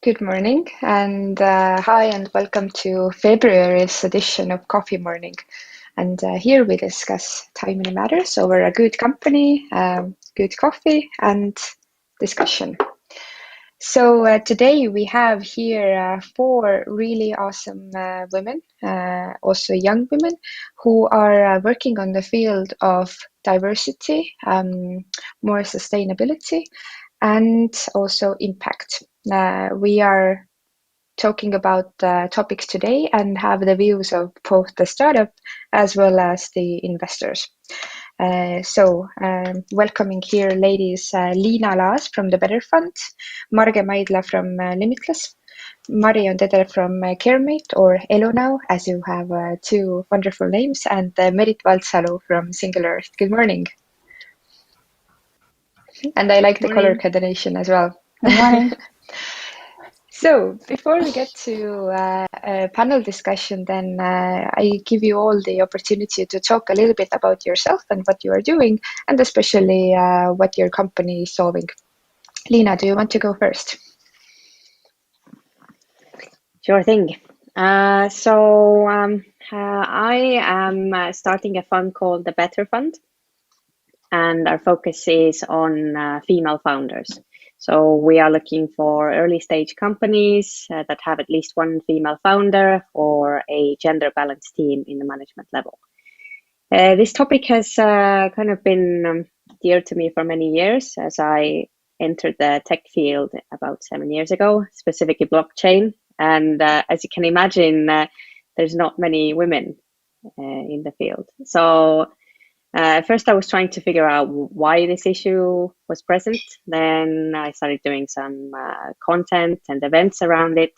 Good morning and hi and welcome to February's edition of Coffee Morning. And here we discuss timely matters over a good company, good coffee and discussion. So today we have here four really awesome women, also young women, who are working on the field of diversity, more sustainability, and also impact. We are talking about topics today and have the views of both the startup as well as the investors. Welcoming here ladies Liina Laas from the Better Fund, Marge Maidla from Limitless, Mari on Teder from CareMate or Elu now, as you have two wonderful names, and Merit Valtsalu from Single Earth. Good morning. And I like the color coordination as well. Good morning. So before we get to a panel discussion, then I give you all the opportunity to talk a little bit about yourself and what you are doing, and especially what your company is solving. Liina, do you want to go first? Sure thing. I am starting a fund called the Better Fund, and our focus is on female founders. So we are looking for early stage companies that have at least one female founder or a gender balanced team in the management level. This topic has kind of been dear to me for many years, as I entered the tech field about 7 years ago, specifically blockchain. And as you can imagine, there's not many women in the field. So first I was trying to figure out why this issue was present. Then I started doing some content and events around it.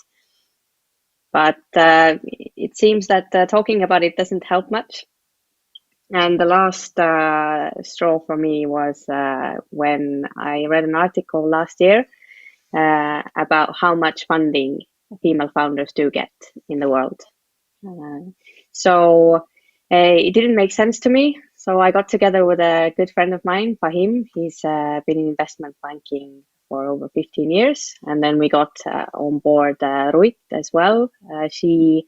But it seems that talking about it doesn't help much. And the last straw for me was when I read an article last year about how much funding female founders do get in the world. So it didn't make sense to me. So I got together with a good friend of mine, Fahim. He's been in investment banking for over 15 years. And then we got on board Ruit as well. She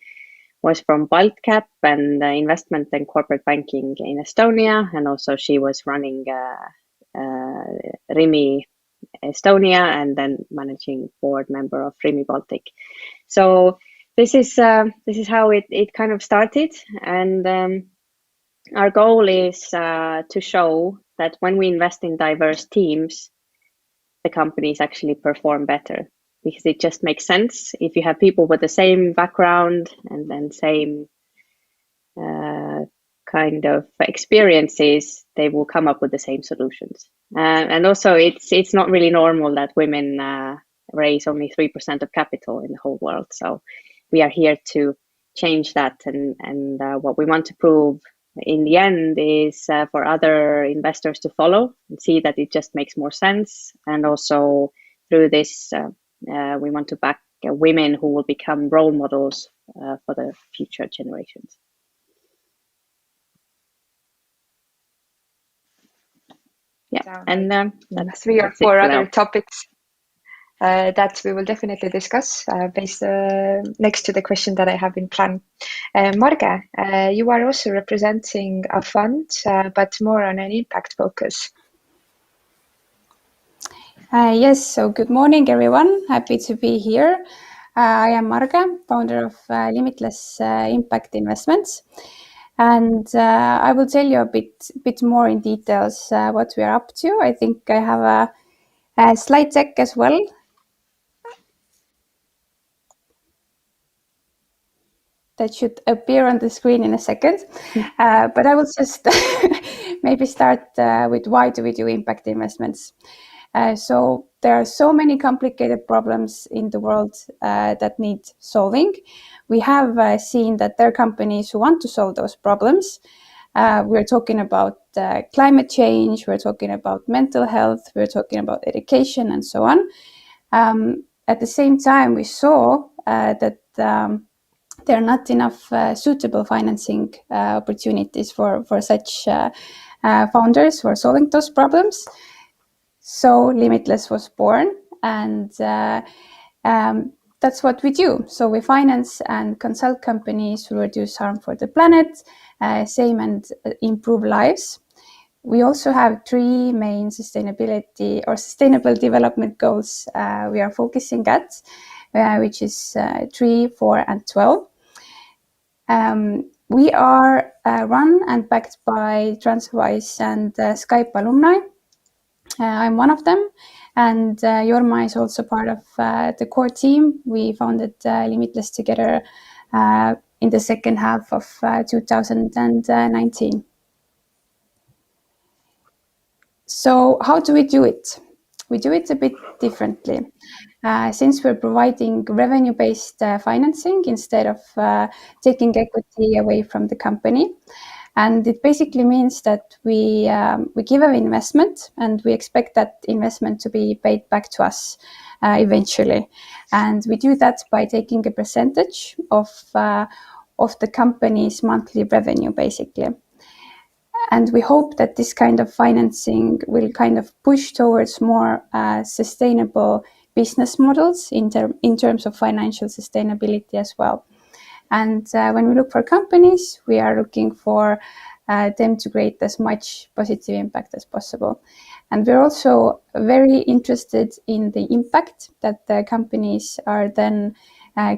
was from Baltcap and investment and corporate banking in Estonia. And also she was running Rimi Estonia and then managing board member of Rimi Baltic. So this is how it kind of started. And our goal is to show that when we invest in diverse teams, the companies actually perform better, because it just makes sense. If you have people with the same background and then same kind of experiences, they will come up with the same solutions. And also it's not really normal that women raise only 3% of capital in the whole world. So we are here to change that. And what we want to prove in the end is for other investors to follow and see that it just makes more sense. And also through this, we want to back women who will become role models for the future generations. Yeah, and 3 or 4 other topics that we will definitely discuss based next to the question that I have in plan. Marge, you are also representing a fund, but more on an impact focus. Yes, so good morning, everyone. Happy to be here. I am Marge, founder of Limitless Impact Investments. And I will tell you a bit more in details what we are up to. I think I have a slide deck as well. That should appear on the screen in a second. But I will just maybe start with why do we do impact investments? So there are so many complicated problems in the world that need solving. We have seen that there are companies who want to solve those problems. We're talking about climate change, we're talking about mental health, we're talking about education and so on. At the same time, we saw that there are not enough suitable financing opportunities for such founders who are solving those problems. So Limitless was born, and that's what we do. So we finance and consult companies who reduce harm for the planet, same and improve lives. We also have 3 main sustainability or sustainable development goals we are focusing at, which is 3, 4, and 12. We are run and backed by TransferWise and Skype alumni. I'm one of them, and Jorma is also part of the core team. We founded Limitless together in the second half of 2019. So how do we do it? We do it a bit differently. Since we're providing revenue-based financing instead of taking equity away from the company. And it basically means that we give an investment and we expect that investment to be paid back to us eventually. And we do that by taking a percentage of the company's monthly revenue, basically. And we hope that this kind of financing will kind of push towards more sustainable business models in terms of financial sustainability as well. And when we look for companies, we are looking for them to create as much positive impact as possible. And we're also very interested in the impact that the companies are then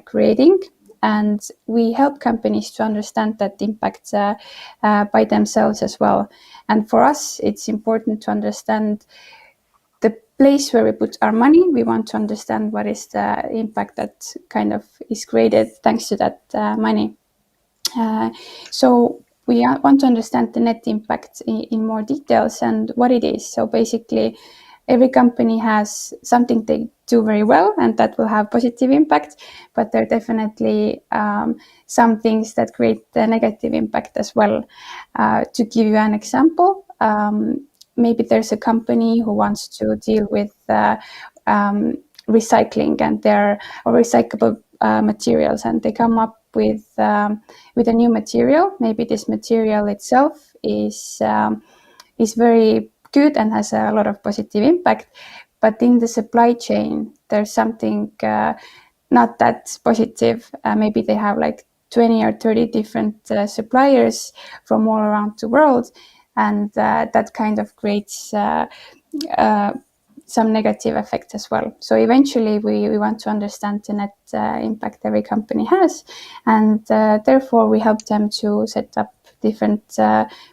creating. And we help companies to understand that impact by themselves as well. And for us, it's important to understand the place where we put our money. We want to understand what is the impact that kind of is created thanks to that money. So we want to understand the net impact in more details and what it is. So basically, every company has something they do very well and that will have positive impact, but there are definitely some things that create the negative impact as well. To give you an example, maybe there's a company who wants to deal with recycling and their recyclable materials, and they come up with a new material. Maybe this material itself is very good and has a lot of positive impact, but in the supply chain there's something not that positive. Maybe they have like 20 or 30 different suppliers from all around the world, and that kind of creates some negative effect as well. So eventually we want to understand the net impact every company has, and therefore we help them to set up different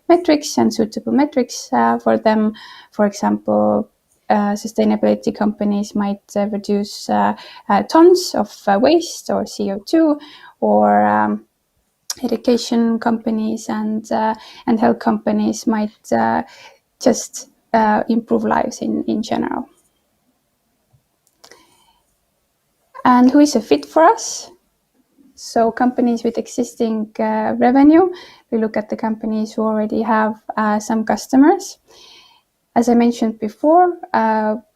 metrics and suitable metrics for them. For example, sustainability companies might reduce tons of waste or CO2, or education companies and health companies might just improve lives in general. And who is a fit for us? So companies with existing revenue, we look at the companies who already have some customers. As I mentioned before,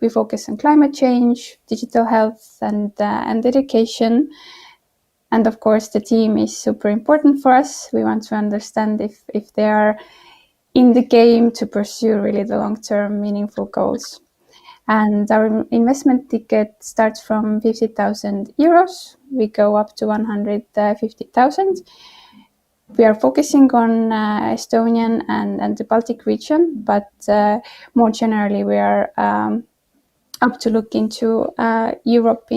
we focus on climate change, digital health, and education. And of course, the team is super important for us. We want to understand if they are in the game to pursue really the long-term meaningful goals. And our investment ticket starts from 50,000 euros. We go up to 150,000. We are focusing on Estonian and the Baltic region, but more generally, we are up to look into Europe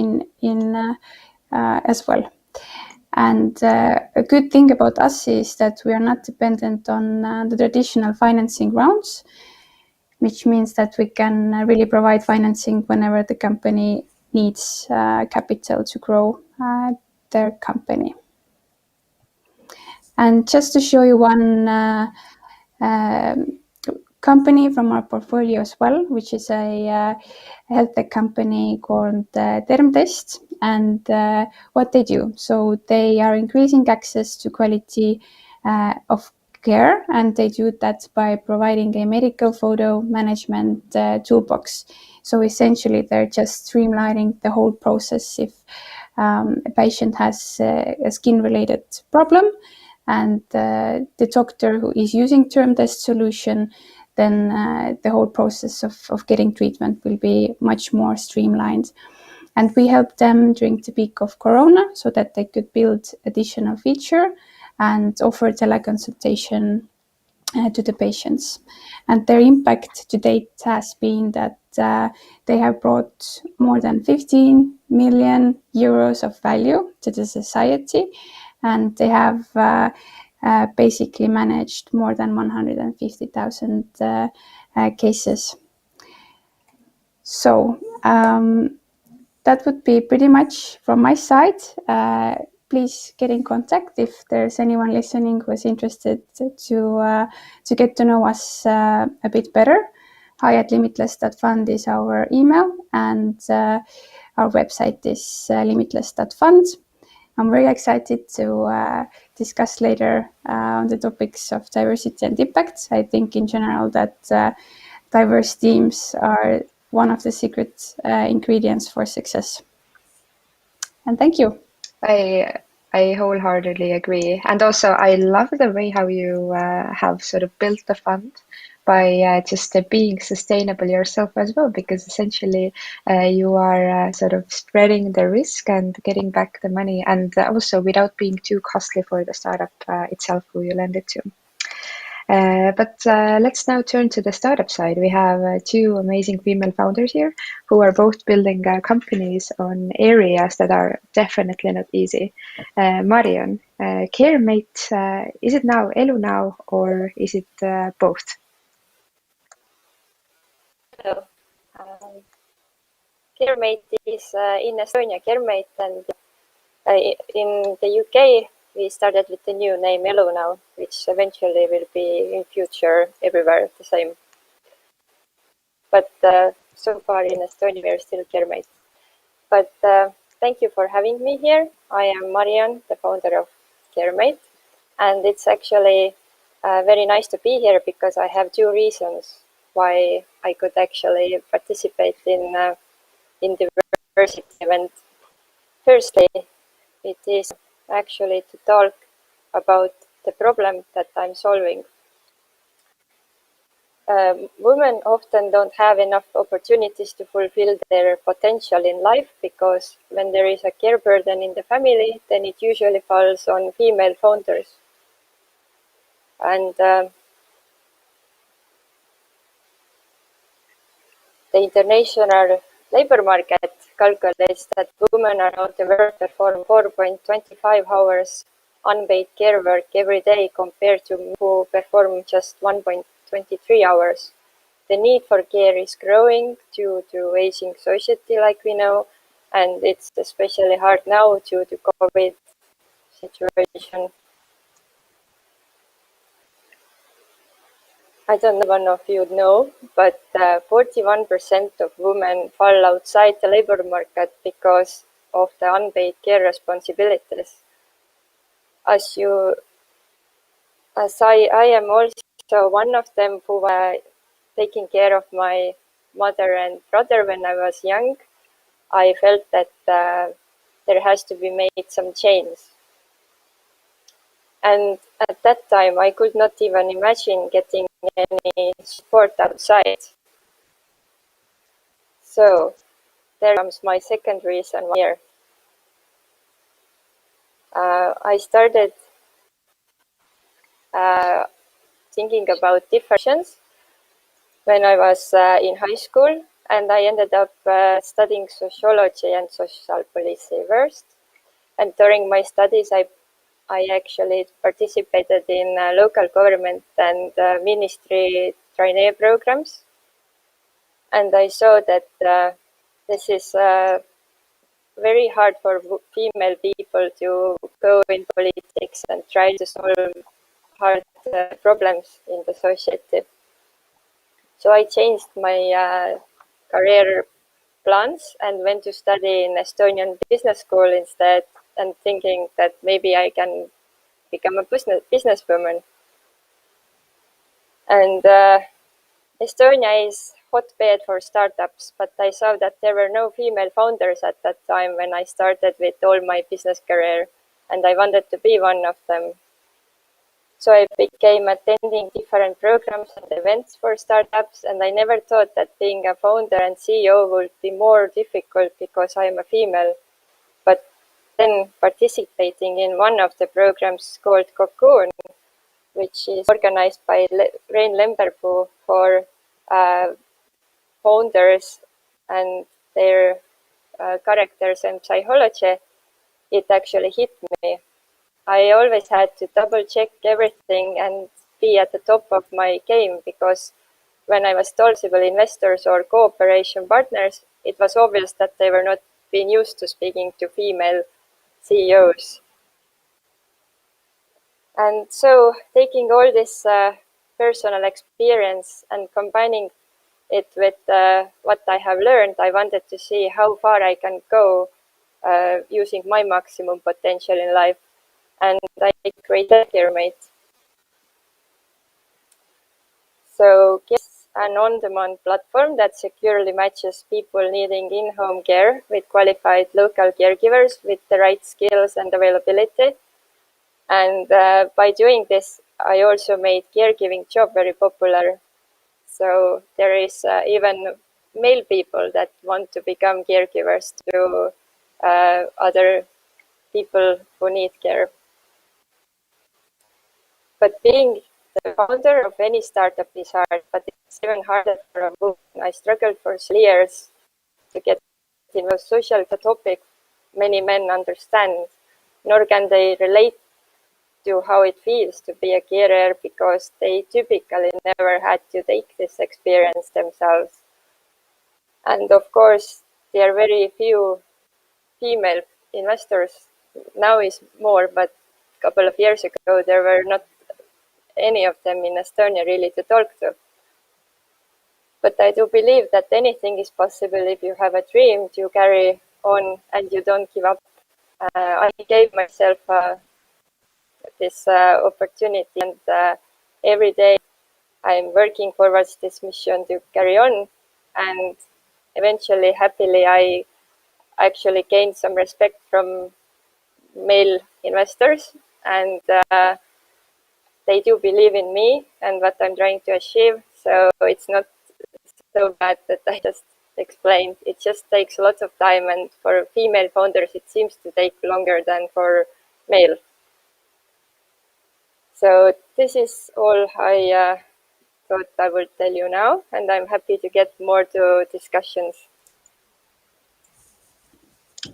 as well. And a good thing about us is that we are not dependent on the traditional financing rounds, which means that we can really provide financing whenever the company needs capital to grow their company. And just to show you one company from our portfolio as well, which is a health tech company called Termtest, and what they do. So they are increasing access to quality of care, and they do that by providing a medical photo management toolbox. So essentially, they're just streamlining the whole process if a patient has a skin-related problem, and the doctor who is using Termtest solution, then the whole process of getting treatment will be much more streamlined. And we helped them during the peak of Corona so that they could build additional feature and offer teleconsultation to the patients. And their impact to date has been that they have brought more than 15 million euros of value to the society, and they have basically managed more than 150,000 cases. So that would be pretty much from my side. Please get in contact if there's anyone listening who is interested to get to know us a bit better. hi@limitless.fund is our email, and our website is limitless.fund. I'm very excited to discuss later on the topics of diversity and impact. I think in general that diverse teams are one of the secret ingredients for success. And thank you. I wholeheartedly agree. And also, I love the way how you have sort of built the fund by just being sustainable yourself as well, because essentially you are sort of spreading the risk and getting back the money, and also without being too costly for the startup itself who you lend it to. But let's now turn to the startup side. We have two amazing female founders here who are both building companies on areas that are definitely not easy. Marion, CareMate, is it now Elu now or is it both? Hello. CareMate is in Estonia, CareMate, and in the UK we started with the new name Elu now, which eventually will be in future everywhere the same. But so far in Estonia we are still CareMate. But thank you for having me here. I am Marian, the founder of CareMate, and it's actually very nice to be here because I have two reasons why I could actually participate in diversity event. Firstly, it is actually to talk about the problem that I'm solving. Women often don't have enough opportunities to fulfill their potential in life because when there is a care burden in the family, then it usually falls on female founders. And the International Labour Market calculates that women around the world perform 4.25 hours unpaid care work every day compared to men who perform just 1.23 hours. The need for care is growing due to aging society, like we know, and it's especially hard now due to COVID situation. I don't know if one of you know, but 41% of women fall outside the labor market because of the unpaid care responsibilities. As I am also one of them who were taking care of my mother and brother when I was young, I felt that there has to be made some change. And at that time, I could not even imagine getting any support outside. So there comes my second reason here. I started thinking about different options when I was in high school, and I ended up studying sociology and social policy first. And during my studies, I actually participated in local government and ministry trainee programs. And I saw that this is very hard for female people to go in politics and try to solve hard problems in the society. So I changed my career plans and went to study in Estonian business school instead, and thinking that maybe I can become a businesswoman. And Estonia is hotbed for startups, but I saw that there were no female founders at that time when I started with all my business career, and I wanted to be one of them. So I became attending different programs and events for startups, and I never thought that being a founder and CEO would be more difficult because I am a female. But then participating in one of the programs called Cocoon, which is organized by Rein Lemberpuu for founders and their characters and psychology, it actually hit me. I always had to double check everything and be at the top of my game, because when I was told possible investors or cooperation partners, it was obvious that they were not being used to speaking to female CEOs. And so taking all this personal experience and combining it with what I have learned. I wanted to see how far I can go using my maximum potential in life, and I created CareMate. So it's an on-demand platform that securely matches people needing in-home care with qualified local caregivers with the right skills and availability. And by doing this, I also made caregiving job very popular. So there is even male people that want to become caregivers to other people who need care. But being the founder of any startup is hard, but it's even harder for a woman. I struggled for years to get involved. Social topic many men understand, nor can they relate to how it feels to be a carer because they typically never had to take this experience themselves. And of course, there are very few female investors. Now is more, but a couple of years ago, there were not any of them in Estonia really to talk to. But I do believe that anything is possible if you have a dream to carry on and you don't give up. I gave myself this opportunity, and every day I'm working towards this mission to carry on. And eventually, happily, I actually gained some respect from male investors, and they do believe in me and what I'm trying to achieve. So it's not so bad that I just explained. It just takes lots of time, and for female founders, it seems to take longer than for male. So this is all I thought I would tell you now, and I'm happy to get more to discussions.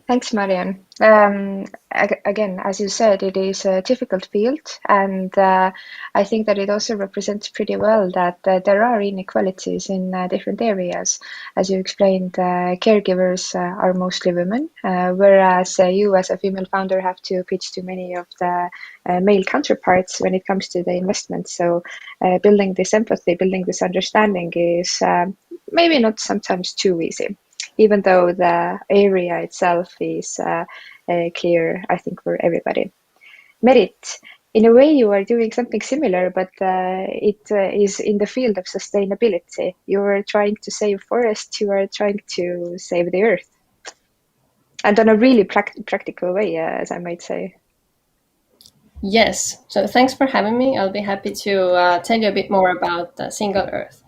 Thanks, Marianne. Again, as you said, it is a difficult field, and I think that it also represents pretty well that there are inequalities in different areas. As you explained, caregivers are mostly women, whereas you as a female founder have to pitch to many of the male counterparts when it comes to the investment. So building this empathy, building this understanding is maybe not sometimes too easy, even though the area itself is clear, I think, for everybody. Merit, in a way, you are doing something similar, but it is in the field of sustainability. You are trying to save forests, you are trying to save the earth. And on a really practical way, as I might say. Yes, so thanks for having me. I'll be happy to tell you a bit more about Single Earth.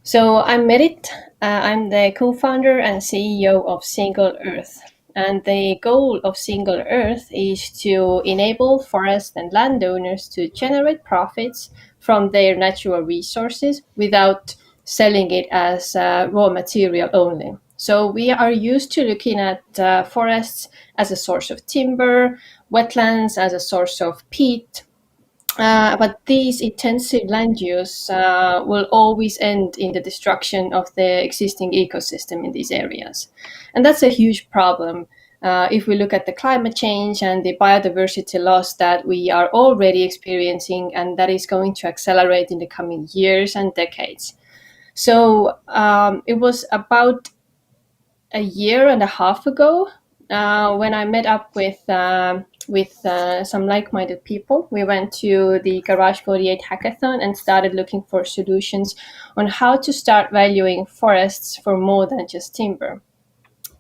So I'm Merit. I'm the co-founder and CEO of Single Earth. And the goal of Single Earth is to enable forest and landowners to generate profits from their natural resources without selling it as raw material only. So we are used to looking at forests as a source of timber, wetlands as a source of peat, but these intensive land use will always end in the destruction of the existing ecosystem in these areas. And that's a huge problem if we look at the climate change and the biodiversity loss that we are already experiencing, and that is going to accelerate in the coming years and decades. So it was about a year and a half ago when I met up with some like-minded people. We went to the Garage 48 hackathon and started looking for solutions on how to start valuing forests for more than just timber.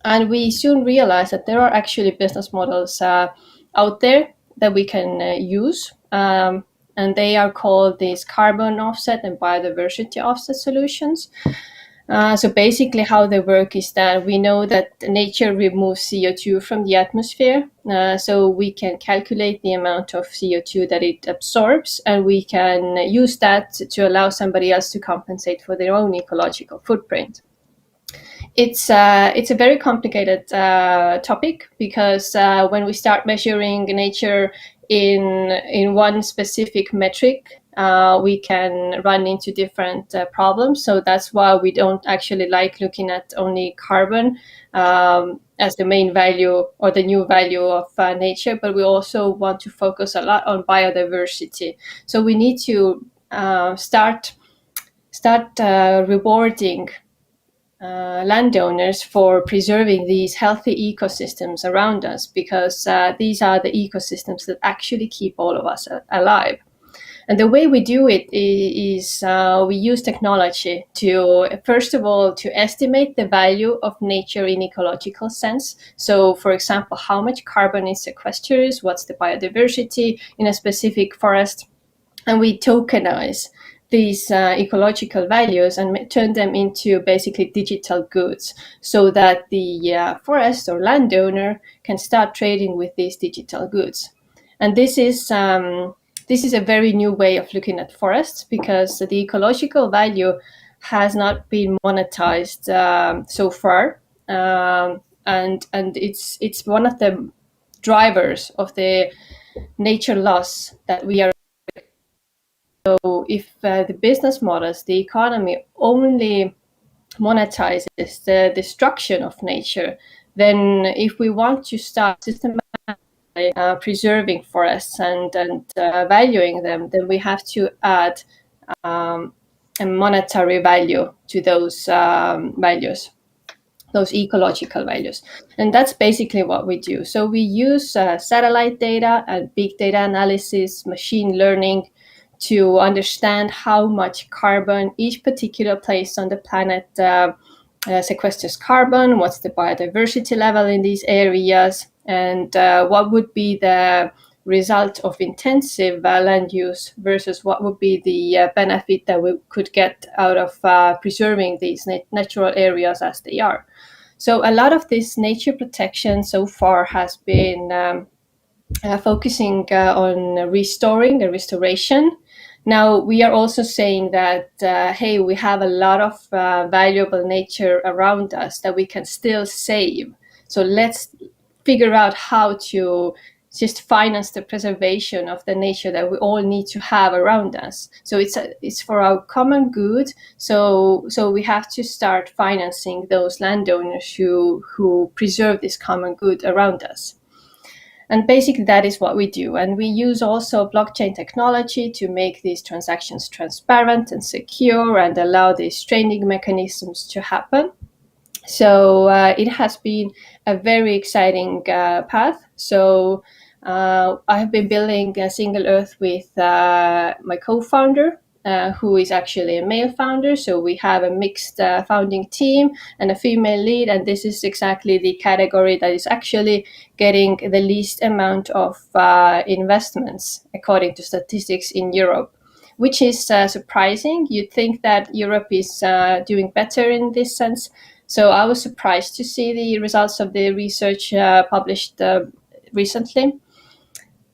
And we soon realized that there are actually business models out there that we can use. And they are called these carbon offset and biodiversity offset solutions. So basically how they work is that we know that nature removes CO2 from the atmosphere. So we can calculate the amount of CO2 that it absorbs, and we can use that to allow somebody else to compensate for their own ecological footprint. It's a very complicated topic because when we start measuring nature in one specific metric, we can run into different problems. So that's why we don't actually like looking at only carbon as the main value or the new value of nature, but we also want to focus a lot on biodiversity. So we need to start start rewarding landowners for preserving these healthy ecosystems around us, because these are the ecosystems that actually keep all of us alive. And the way we do it is we use technology to, first of all, to estimate the value of nature in ecological sense. So, for example, how much carbon it sequesters, what's the biodiversity in a specific forest, and we tokenize these ecological values and turn them into basically digital goods, so that the forest or landowner can start trading with these digital goods. And this is a very new way of looking at forests, because the ecological value has not been monetized so far, and it's one of the drivers of the nature loss that we are. So if the business models, the economy only monetizes the destruction of nature, then if we want to start systematically preserving forests and valuing them, then we have to add a monetary value to those values, those ecological values. And that's basically what we do. So we use satellite data and big data analysis, machine learning, to understand how much carbon each particular place on the planet sequesters carbon, what's the biodiversity level in these areas, and what would be the result of intensive land use versus what would be the benefit that we could get out of preserving these natural areas as they are. So a lot of this nature protection so far has been focusing on restoring the restoration. Now we are also saying that, hey, we have a lot of valuable nature around us that we can still save. So let's figure out how to just finance the preservation of the nature that we all need to have around us. So it's for our common good. So we have to start financing those landowners who preserve this common good around us. And basically that is what we do. And we use also blockchain technology to make these transactions transparent and secure and allow these trading mechanisms to happen. So it has been a very exciting path. So I have been building a Single Earth with my co-founder, who is actually a male founder. So we have a mixed founding team and a female lead. And this is exactly the category that is actually getting the least amount of investments, according to statistics in Europe, which is surprising. You'd think that Europe is doing better in this sense. So I was surprised to see the results of the research published recently.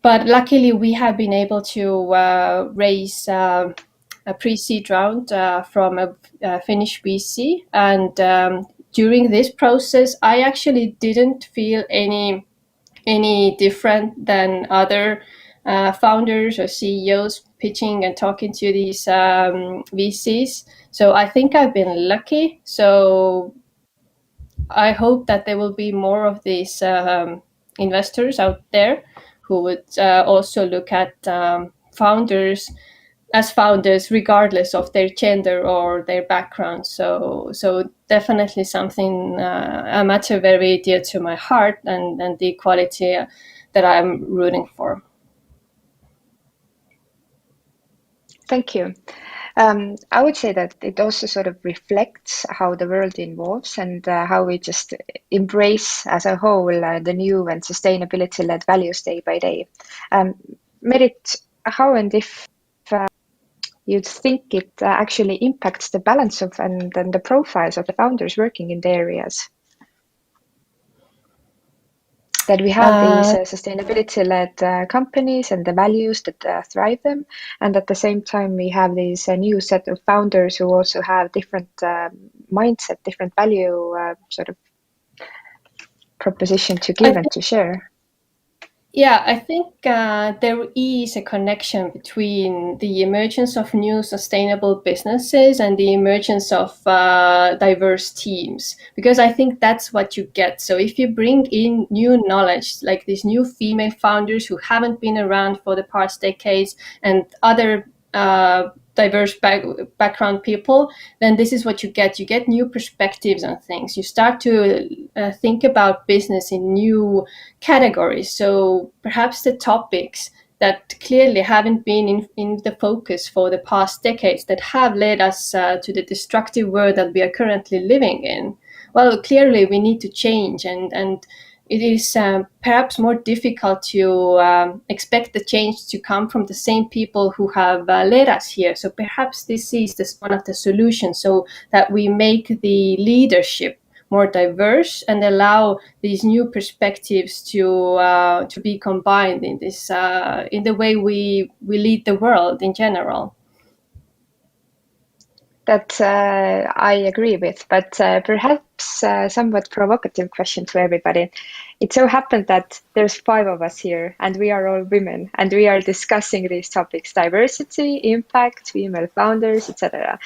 But luckily, we have been able to raise a pre-seed round from a Finnish VC. And during this process, I actually didn't feel any different than other founders or CEOs pitching and talking to these VCs. So I think I've been lucky. So I hope that there will be more of these investors out there who would also look at founders as founders, regardless of their gender or their background. So definitely something, a matter very dear to my heart, and the equality that I'm rooting for. Thank you. I would say that it also sort of reflects how the world evolves and how we just embrace as a whole the new and sustainability-led values day by day. Merit, how and if you'd think it actually impacts the balance of and the profiles of the founders working in the areas? That we have these sustainability-led companies and the values that thrive them, and at the same time we have these new set of founders who also have different mindset, different value sort of proposition to give and to share. Yeah, I think there is a connection between the emergence of new sustainable businesses and the emergence of diverse teams, because I think that's what you get. So if you bring in new knowledge, like these new female founders who haven't been around for the past decades, and other diverse background people, then this is what you get. You get new perspectives on things. You start to think about business in new categories. So perhaps the topics that clearly haven't been in the focus for the past decades, that have led us to the destructive world that we are currently living in. Well, clearly we need to change, and it is perhaps more difficult to expect the change to come from the same people who have led us here. So perhaps this is one of the solutions, so that we make the leadership more diverse and allow these new perspectives to be combined in this in the way we lead the world in general. That I agree with, but perhaps somewhat provocative question to everybody. It so happened that there's 5 of us here, and we are all women, and we are discussing these topics: diversity, impact, female founders, etc.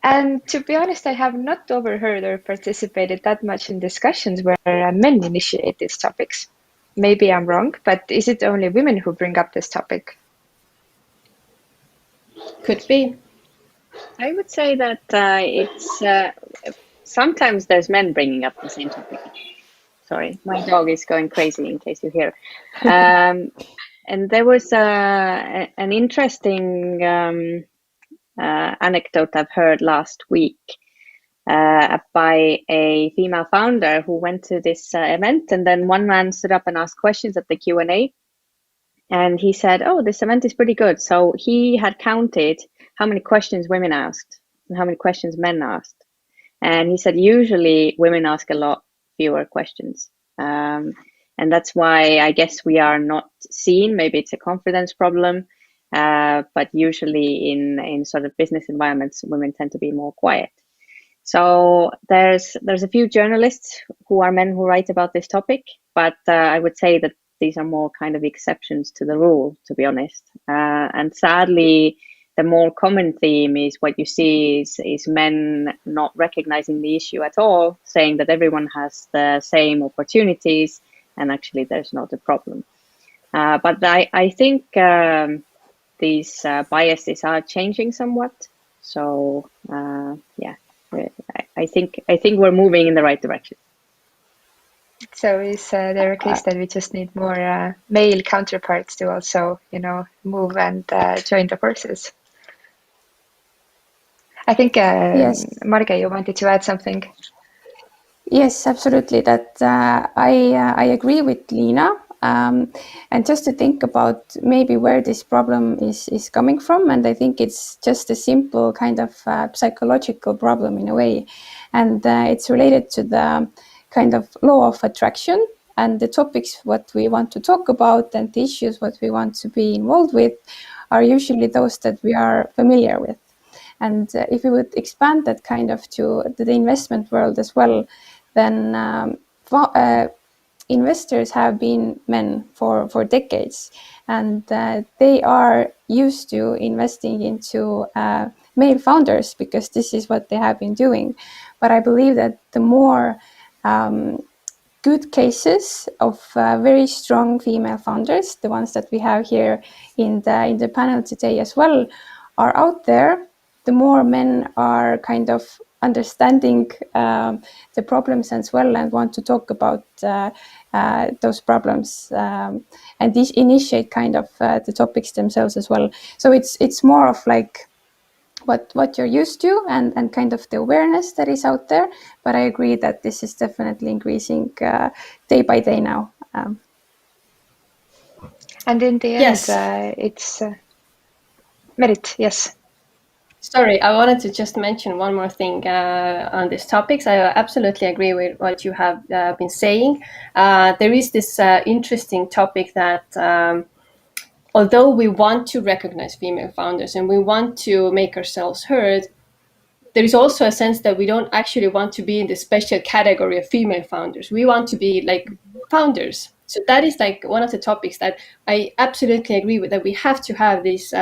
And to be honest, I have not overheard or participated that much in discussions where men initiate these topics. Maybe I'm wrong, but is it only women who bring up this topic? Could be. I would say that it's sometimes there's men bringing up the same topic. Sorry, my dog is going crazy, in case you hear. And there was an interesting anecdote I've heard last week by a female founder who went to this event, and then one man stood up and asked questions at the Q&A, and he said, "Oh, this event is pretty good." So he had counted how many questions women asked and how many questions men asked, and he said usually women ask a lot fewer questions, and that's why I guess we are not seen. Maybe it's a confidence problem, but usually in sort of business environments, women tend to be more quiet. So there's a few journalists who are men who write about this topic, but I would say that these are more kind of exceptions to the rule, to be honest. And sadly, the more common theme is what you see is men not recognizing the issue at all, saying that everyone has the same opportunities, and actually there's not a problem. But I think these biases are changing somewhat. So yeah, I think we're moving in the right direction. So is there a case that we just need more male counterparts to also, move and join the forces? I think, Yes. Marge, you wanted to add something. Yes, absolutely. That I agree with Liina. And just to think about maybe where this problem is coming from, and I think it's just a simple kind of psychological problem in a way, and it's related to the kind of law of attraction and the topics what we want to talk about and the issues what we want to be involved with are usually those that we are familiar with. And if we would expand that kind of to the investment world as well, then investors have been men for decades, and they are used to investing into male founders because this is what they have been doing. But I believe that the more good cases of very strong female founders, the ones that we have here in the panel today as well, are out there, the more men are kind of understanding the problems as well and want to talk about those problems and these initiate kind of the topics themselves as well. So it's more of like what you're used to and kind of the awareness that is out there. But I agree that this is definitely increasing day by day now. And in the Yes. end, it's Merit, yes. Sorry, I wanted to just mention one more thing on these topics. I absolutely agree with what you have been saying. There is this interesting topic that although we want to recognize female founders and we want to make ourselves heard, there is also a sense that we don't actually want to be in the special category of female founders. We want to be like founders. So that is like one of the topics that I absolutely agree with, that we have to have these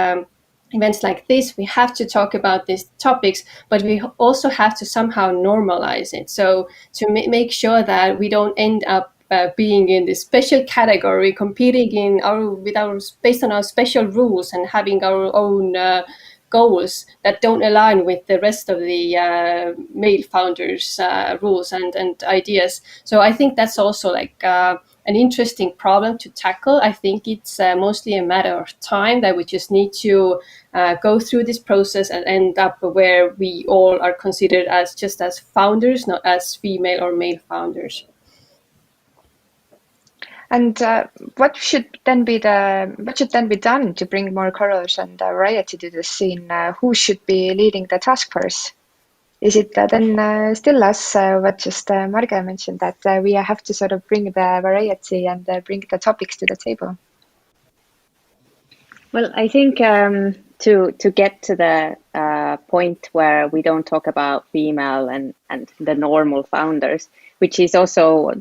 events like this. We have to talk about these topics, but we also have to somehow normalize it. So to make sure that we don't end up being in this special category, competing based on our special rules and having our own goals that don't align with the rest of the male founders' rules and ideas. So I think that's also like an interesting problem to tackle. I think it's mostly a matter of time that we just need to go through this process and end up where we all are considered as just as founders, not as female or male founders. And what should then be done to bring more courage and variety to the scene? Who should be leading the task force? Is it then still us, what just Marge mentioned, that we have to sort of bring the variety and bring the topics to the table? Well, I think to get to the point where we don't talk about female and the normal founders, which is also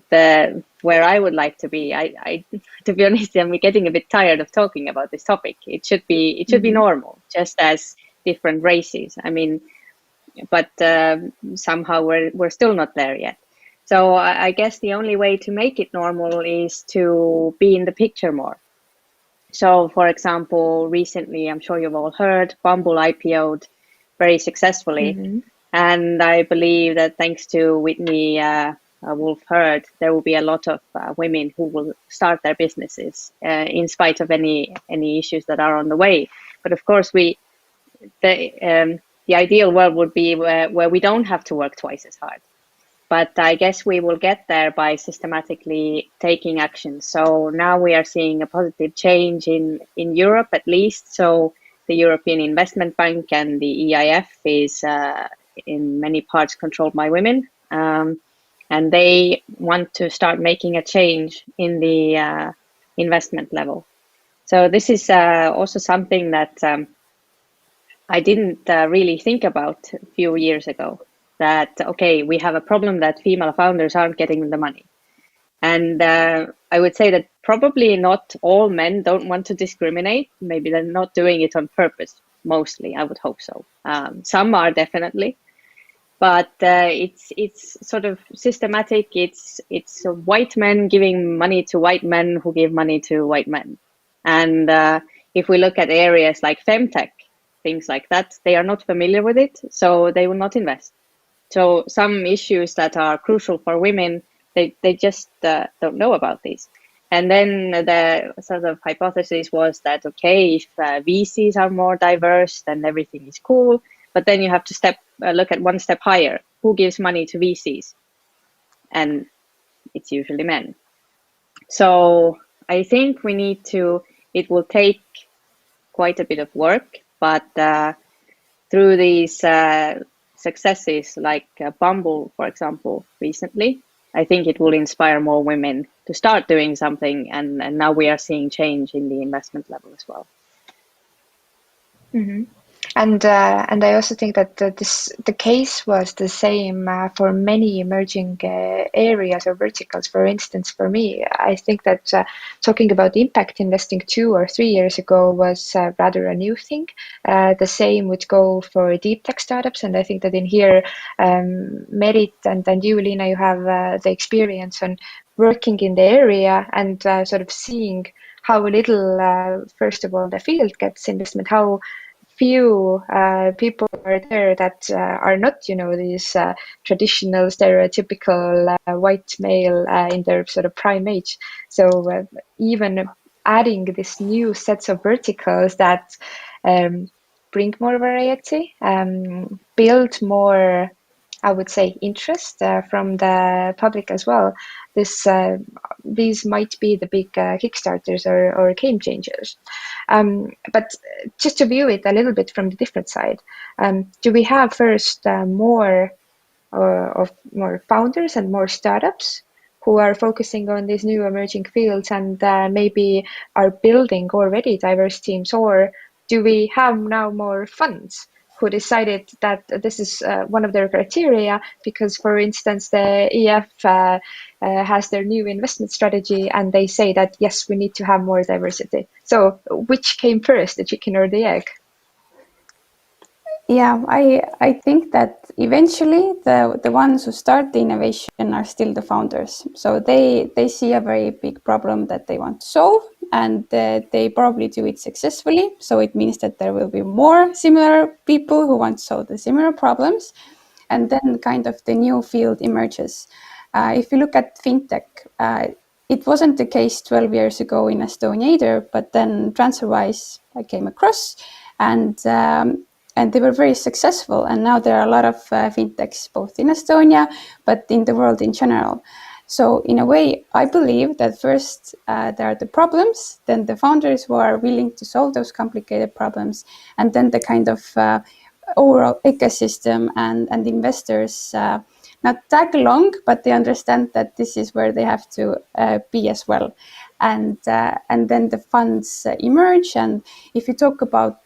where I would like to be. I to be honest, I'm getting a bit tired of talking about this topic. It should be normal, just as different races. I mean, but somehow we're still not there yet. So I guess the only way to make it normal is to be in the picture more. So, for example, recently, I'm sure you've all heard, Bumble IPO'd very successfully. Mm-hmm. And I believe that thanks to Whitney Wolf Herd, there will be a lot of women who will start their businesses in spite of any issues that are on the way. But of course, the ideal world would be where we don't have to work twice as hard. But I guess we will get there by systematically taking action. So now we are seeing a positive change in Europe, at least. So the European Investment Bank and the EIF is in many parts controlled by women. And they want to start making a change in the investment level. So this is also something that I didn't really think about a few years ago. That, okay, we have a problem that female founders aren't getting the money. And I would say that probably not all men don't want to discriminate. Maybe they're not doing it on purpose, mostly, I would hope so. Some are definitely, but it's sort of systematic. It's white men giving money to white men who give money to white men. And if we look at areas like femtech, things like that, they are not familiar with it, so they will not invest. So some issues that are crucial for women, they just don't know about these. And then the sort of hypothesis was that, okay, if VCs are more diverse, then everything is cool. But then you have to look at one step higher. Who gives money to VCs? And it's usually men. So I think it will take quite a bit of work, but through these successes like Bumble, for example, recently, I think it will inspire more women to start doing something. And now we are seeing change in the investment level as well. Mm-hmm. And I also think that the case was the same for many emerging areas or verticals. For instance, for me, I think that talking about impact investing 2 or 3 years ago was rather a new thing. The same would go for deep tech startups, and I think that in here, Merit and you, Liina, you have the experience on working in the area and sort of seeing how little, first of all, the field gets investment, how few people are there that are not, these traditional, stereotypical white male in their sort of prime age. So even adding this new sets of verticals that bring more variety, build more, I would say, interest from the public as well. These might be the big Kickstarters or game changers. But just to view it a little bit from the different side, do we have first more founders and more startups who are focusing on these new emerging fields and maybe are building already diverse teams, or do we have now more funds who decided that this is one of their criteria because, for instance, the EF has their new investment strategy and they say that, yes, we need to have more diversity. So which came first, the chicken or the egg? Yeah, I think that eventually the ones who start the innovation are still the founders. So they see a very big problem that they want to solve, and they probably do it successfully. So it means that there will be more similar people who want to solve the similar problems. And then kind of the new field emerges. If you look at fintech, it wasn't the case 12 years ago in Estonia either, but then TransferWise I came across, and they were very successful. And now there are a lot of fintechs, both in Estonia, but in the world in general. So in a way, I believe that first there are the problems, then the founders who are willing to solve those complicated problems, and then the kind of overall ecosystem and investors not tag along, but they understand that this is where they have to be as well. And then the funds emerge. And if you talk about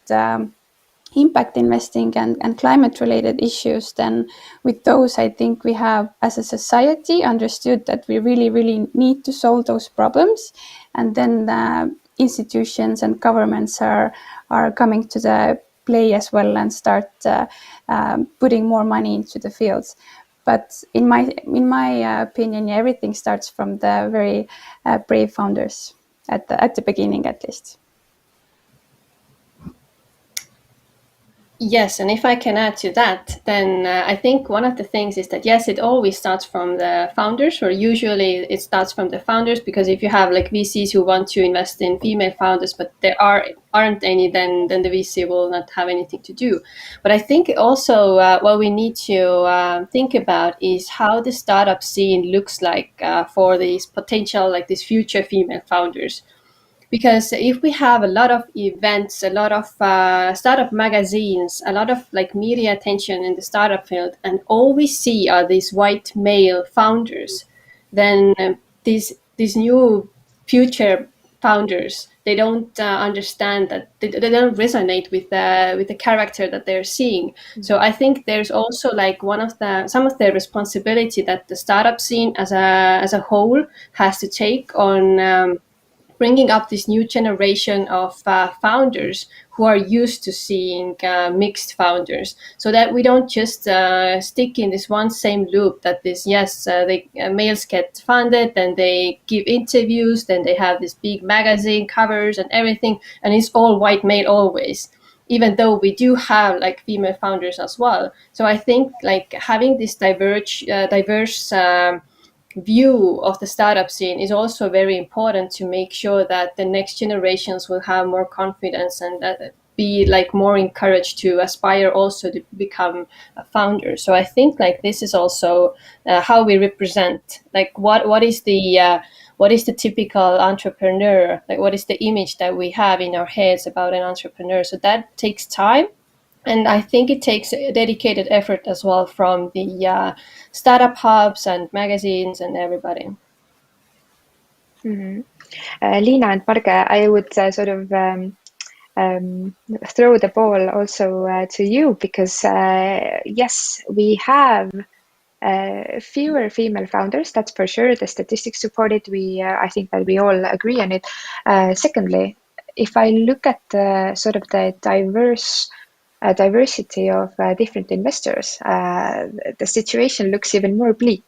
impact investing and climate related issues, then with those, I think we have as a society understood that we really need to solve those problems. And then institutions and governments are coming to the play as well and start putting more money into the fields. But in my opinion, everything starts from the very brave founders at the beginning, at least. Yes, and if I can add to that, then I think one of the things is that, yes, it always starts from the founders, or usually it starts from the founders, because if you have like VCs who want to invest in female founders, but there aren't any, then the VC will not have anything to do. But I think also what we need to think about is how the startup scene looks like for these potential, like these future female founders. Because if we have a lot of events, a lot of startup magazines, a lot of like media attention in the startup field, and all we see are these white male founders, then these new future founders, they don't understand that they don't resonate with the character that they're seeing. Mm-hmm. So I think there's also like some of the responsibility that the startup scene as a whole has to take on bringing up this new generation of founders who are used to seeing mixed founders, so that we don't just stick in this one same loop that males get funded, then they give interviews, then they have this big magazine covers and everything, and it's all white male always, even though we do have like female founders as well. So I think like having this diverse view of the startup scene is also very important to make sure that the next generations will have more confidence and be like more encouraged to aspire also to become a founder. So I think like this is also how we represent, like what is the typical entrepreneur, like what is the image that we have in our heads about an entrepreneur. So that takes time. And I think it takes a dedicated effort as well from the startup hubs and magazines and everybody. Mm-hmm. Liina and Marge, I would sort of throw the ball also to you, because yes, we have fewer female founders, that's for sure. The statistics support it. I think that we all agree on it. Secondly, if I look at sort of the diversity of different investors, the situation looks even more bleak.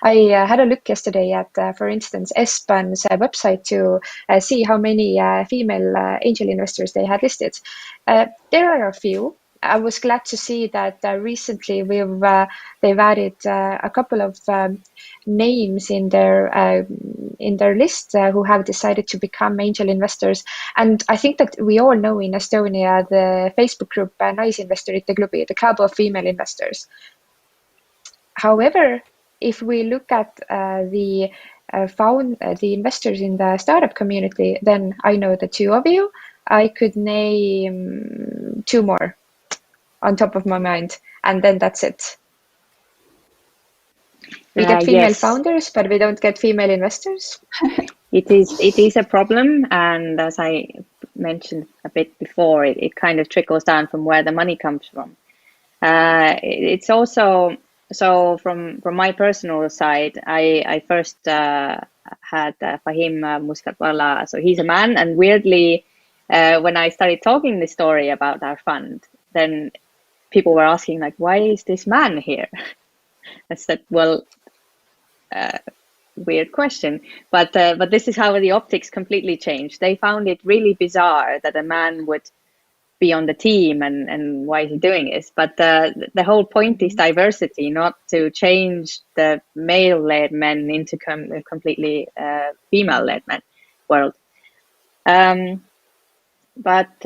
I had a look yesterday at, for instance, Espan's website to see how many female angel investors they had listed. There are a few. I was glad to see that recently they've added a couple of names in their list who have decided to become angel investors. And I think that we all know in Estonia the Facebook group Naisinvestorite Klubi, the club of female investors. However, if we look at the investors in the startup community, then I know the two of you. I could name two more on top of my mind, and then that's it. We get female founders, but we don't get female investors. It is a problem, and as I mentioned a bit before, it kind of trickles down from where the money comes from. It's also, so from my personal side, I first had Fahim Muscatwala, so he's a man, and weirdly, when I started talking the story about our fund, then people were asking like, why is this man here? I said, well, weird question, but this is how the optics completely changed. They found it really bizarre that a man would be on the team, and why is he doing this? But the whole point is diversity, not to change the male-led men into completely female-led men world. But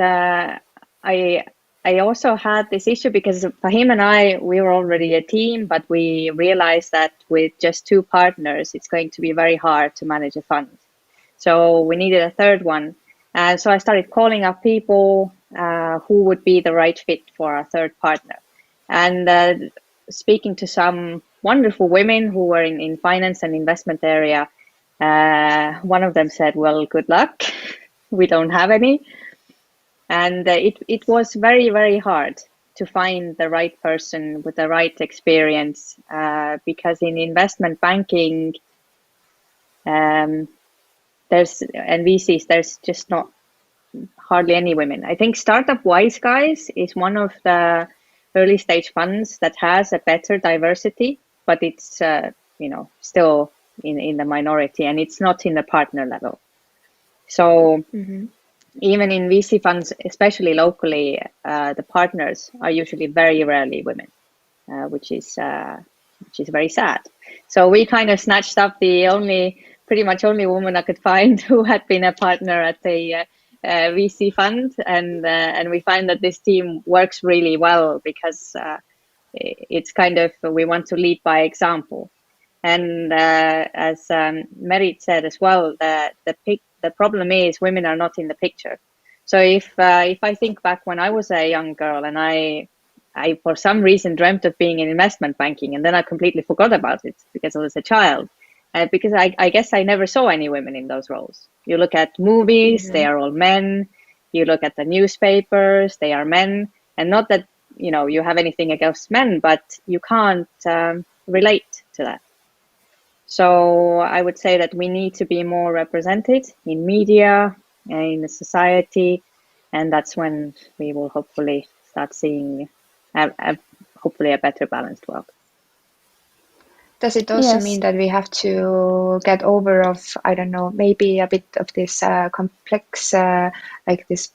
I also had this issue because Fahim and I, we were already a team, but we realized that with just 2 partners, it's going to be very hard to manage a fund. So we needed a third one. And so I started calling up people who would be the right fit for a third partner. And speaking to some wonderful women who were in finance and investment area, one of them said, well, good luck. We don't have any. And it was very, very hard to find the right person with the right experience, because in investment banking, there's and VCs, there's just not hardly any women. I think Startup Wise Guys is one of the early stage funds that has a better diversity, but it's still in the minority, and it's not in the partner level. So even in VC funds, especially locally, the partners are usually very rarely women, which is very sad. So we kind of snatched up the pretty much only woman I could find who had been a partner at the VC fund, and we find that this team works really well because it's kind of, we want to lead by example. And as Merit said as well, the problem is women are not in the picture. So if I think back when I was a young girl and I for some reason dreamt of being in investment banking, and then I completely forgot about it because I was a child, because I guess I never saw any women in those roles. You look at movies, they are all men. You look at the newspapers, they are men. And not that, you have anything against men, but you can't relate to that. So I would say that we need to be more represented in media, in the society, and that's when we will hopefully start seeing hopefully a better balanced world. Does it also mean that we have to get over of, I don't know, maybe a bit of this complex, like this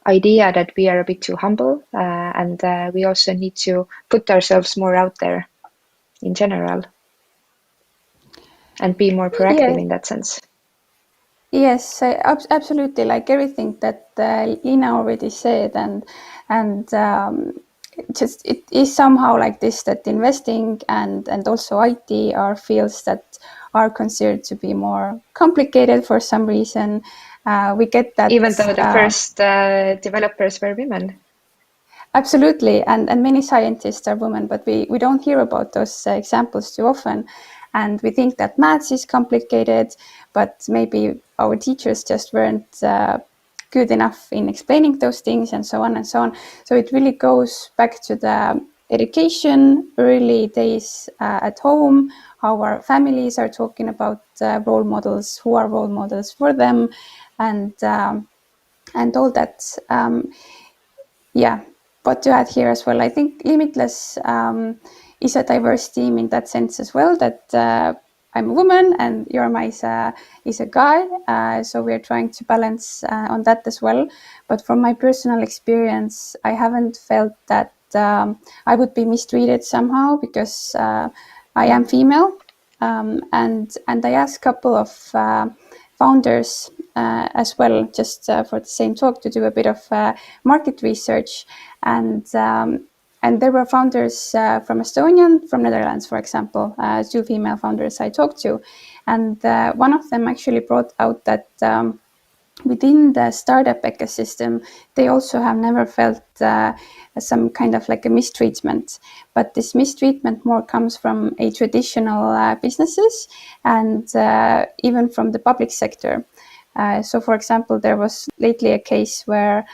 idea that we are a bit too humble, and we also need to put ourselves more out there in general and be more proactive in that sense? Yes, absolutely. Like everything that Lina already said, and just it is somehow like this, that investing and also IT are fields that are considered to be more complicated for some reason. We get that, even though the first developers were women. Absolutely, and many scientists are women, but we don't hear about those examples too often. And we think that maths is complicated, but maybe our teachers just weren't good enough in explaining those things, and so on and so on. So it really goes back to the education, early days at home, how our families are talking about role models, who are role models for them, and all that. But to add here as well, I think Limitless is a diverse team in that sense as well, that I'm a woman and Jorma is a guy. So we're trying to balance on that as well. But from my personal experience, I haven't felt that I would be mistreated somehow because I am female. And I asked a couple of founders as well, just for the same talk, to do a bit of market research. And there were founders from Estonia, from Netherlands, for example, 2 female founders I talked to. And one of them actually brought out that within the startup ecosystem, they also have never felt some kind of like a mistreatment. But this mistreatment more comes from a traditional businesses and even from the public sector. So, for example, there was lately a case where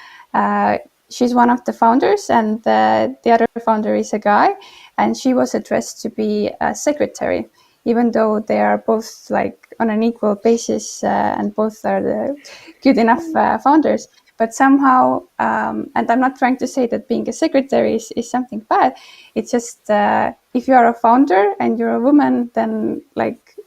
she's one of the founders and the other founder is a guy, and she was addressed to be a secretary, even though they are both like on an equal basis and both are the good enough founders. But somehow, and I'm not trying to say that being a secretary is something bad. It's just if you are a founder and you're a woman, then like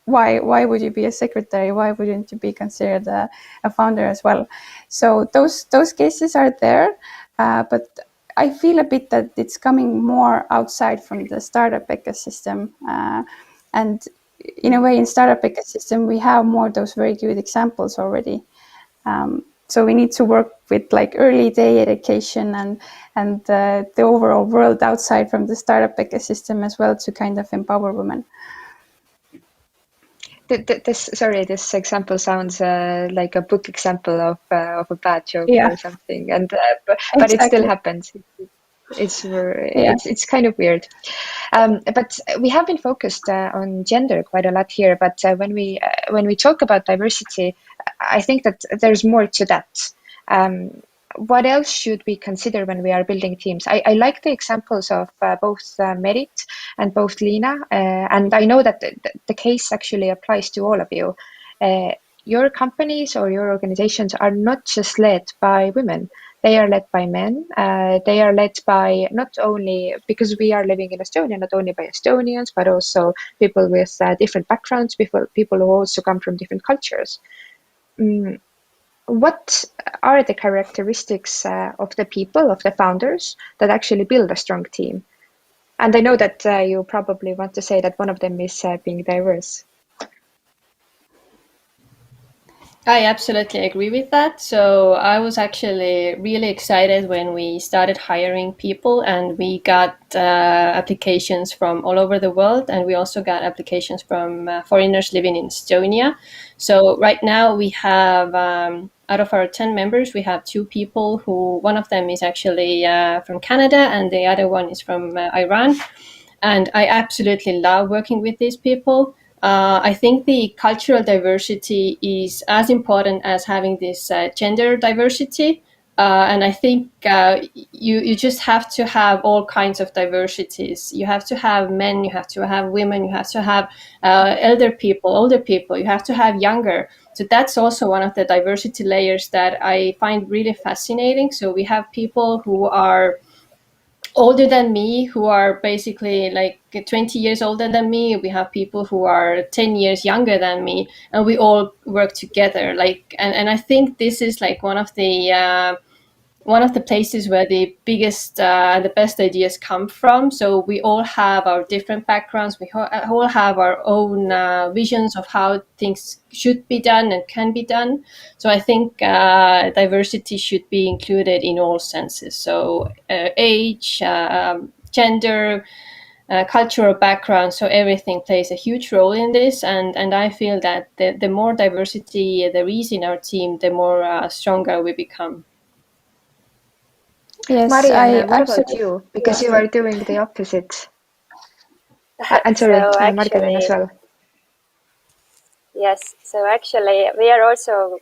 why would you be a secretary? Why wouldn't you be considered a founder as well? So those cases are there, but I feel a bit that it's coming more outside from the startup ecosystem, and in a way, in startup ecosystem, we have more those very good examples already. So we need to work with like early day education and the overall world outside from the startup ecosystem as well to kind of empower women. This example sounds like a book example of a bad joke or something, and but it still happens. It's kind of weird. But we have been focused on gender quite a lot here. But when we talk about diversity, I think that there's more to that. What else should we consider when we are building teams? I like the examples of both Merit and both Lina, and I know that the case actually applies to all of you. Your companies or your organizations are not just led by women. They are led by men. They are led by not only, because we are living in Estonia, not only by Estonians, but also people with different backgrounds, people who also come from different cultures. What are the characteristics of the people, of the founders, that actually build a strong team? And I know that you probably want to say that one of them is being diverse. I absolutely agree with that. So I was actually really excited when we started hiring people, and we got applications from all over the world, and we also got applications from foreigners living in Estonia. So right now we have, out of our 10 members, we have 2 people who, one of them is actually from Canada and the other one is from Iran. And I absolutely love working with these people. I think the cultural diversity is as important as having this gender diversity. And I think you just have to have all kinds of diversities. You have to have men, you have to have women, you have to have elder people, older people, you have to have younger. So that's also one of the diversity layers that I find really fascinating. So we have people who are older than me, who are basically like 20 years older than me. We have people who are 10 years younger than me, and we all work together. And I think this is like one of the places where the biggest, the best ideas come from. So we all have our different backgrounds. We all have our own visions of how things should be done and can be done. So I think diversity should be included in all senses. So age, gender, cultural background, so everything plays a huge role in this. And I feel that the more diversity there is in our team, the more stronger we become. Yes, Marianne, what about you? Because you are doing the opposite. And sorry, So Margaret as well. Yes, so actually we are also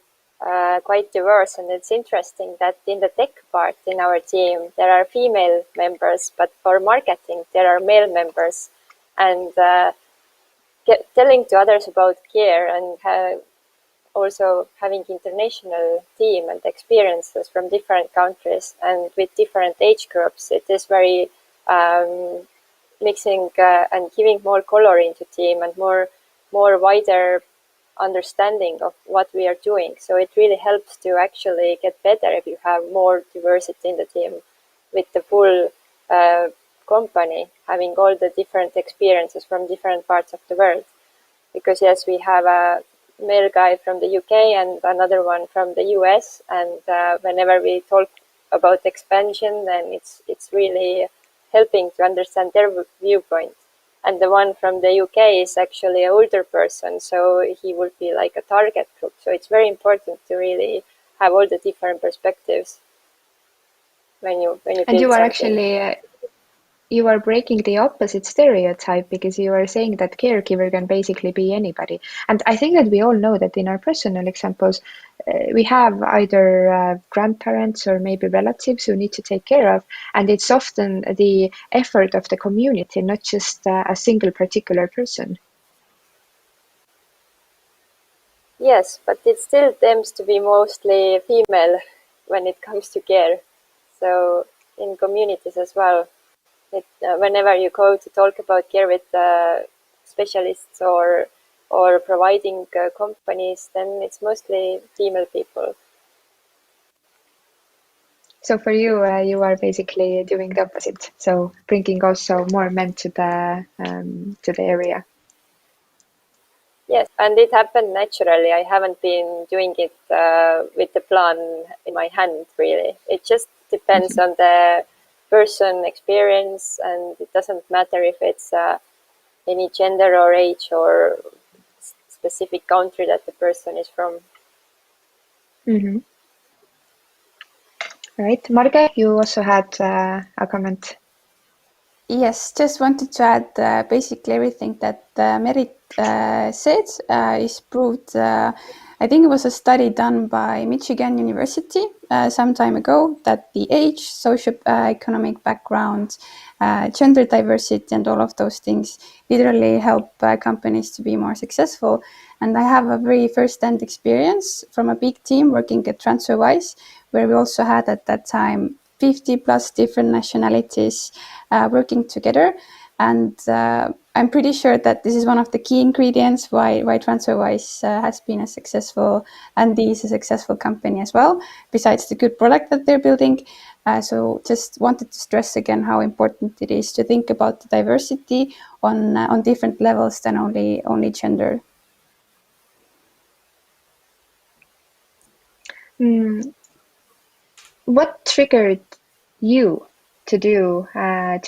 quite diverse, and it's interesting that in the tech part in our team there are female members, but for marketing there are male members. And telling to others about care and also having international team and experiences from different countries and with different age groups, it is very mixing and giving more color into team and more wider understanding of what we are doing. So it really helps to actually get better if you have more diversity in the team, with the full company having all the different experiences from different parts of the world. Because yes, we have a male guy from the UK and another one from the US, and whenever we talk about expansion, then it's really helping to understand their viewpoint. And the one from the UK is actually an older person, so he would be like a target group. So it's very important to really have all the different perspectives when you build and you are something. actually you are breaking the opposite stereotype, because you are saying that caregiver can basically be anybody. And I think that we all know that in our personal examples, we have either grandparents or maybe relatives who need to take care of. And it's often the effort of the community, not just a single particular person. Yes, but it still tends to be mostly female when it comes to care. So in communities as well, whenever you go to talk about care with specialists or or providing companies, then it's mostly female people. So for you, you are basically doing the opposite. So bringing also more men to the area. Yes, and it happened naturally. I haven't been doing it with the plan in my hand, really. It just depends on the person experience, and it doesn't matter if it's any gender or age or specific country that the person is from. Mm-hmm. Right. Marge, you also had a comment. Yes, just wanted to add basically everything that Merit said is proved. I think it was a study done by Michigan University some time ago that the age, socio-economic background, gender diversity, and all of those things literally help companies to be more successful. And I have a very first-hand experience from a big team working at TransferWise, where we also had at that time 50 plus different nationalities working together. And I'm pretty sure that this is one of the key ingredients why TransferWise has been a successful and is a successful company as well, besides the good product that they're building. So just wanted to stress again how important it is to think about the diversity on different levels than only gender. What triggered you to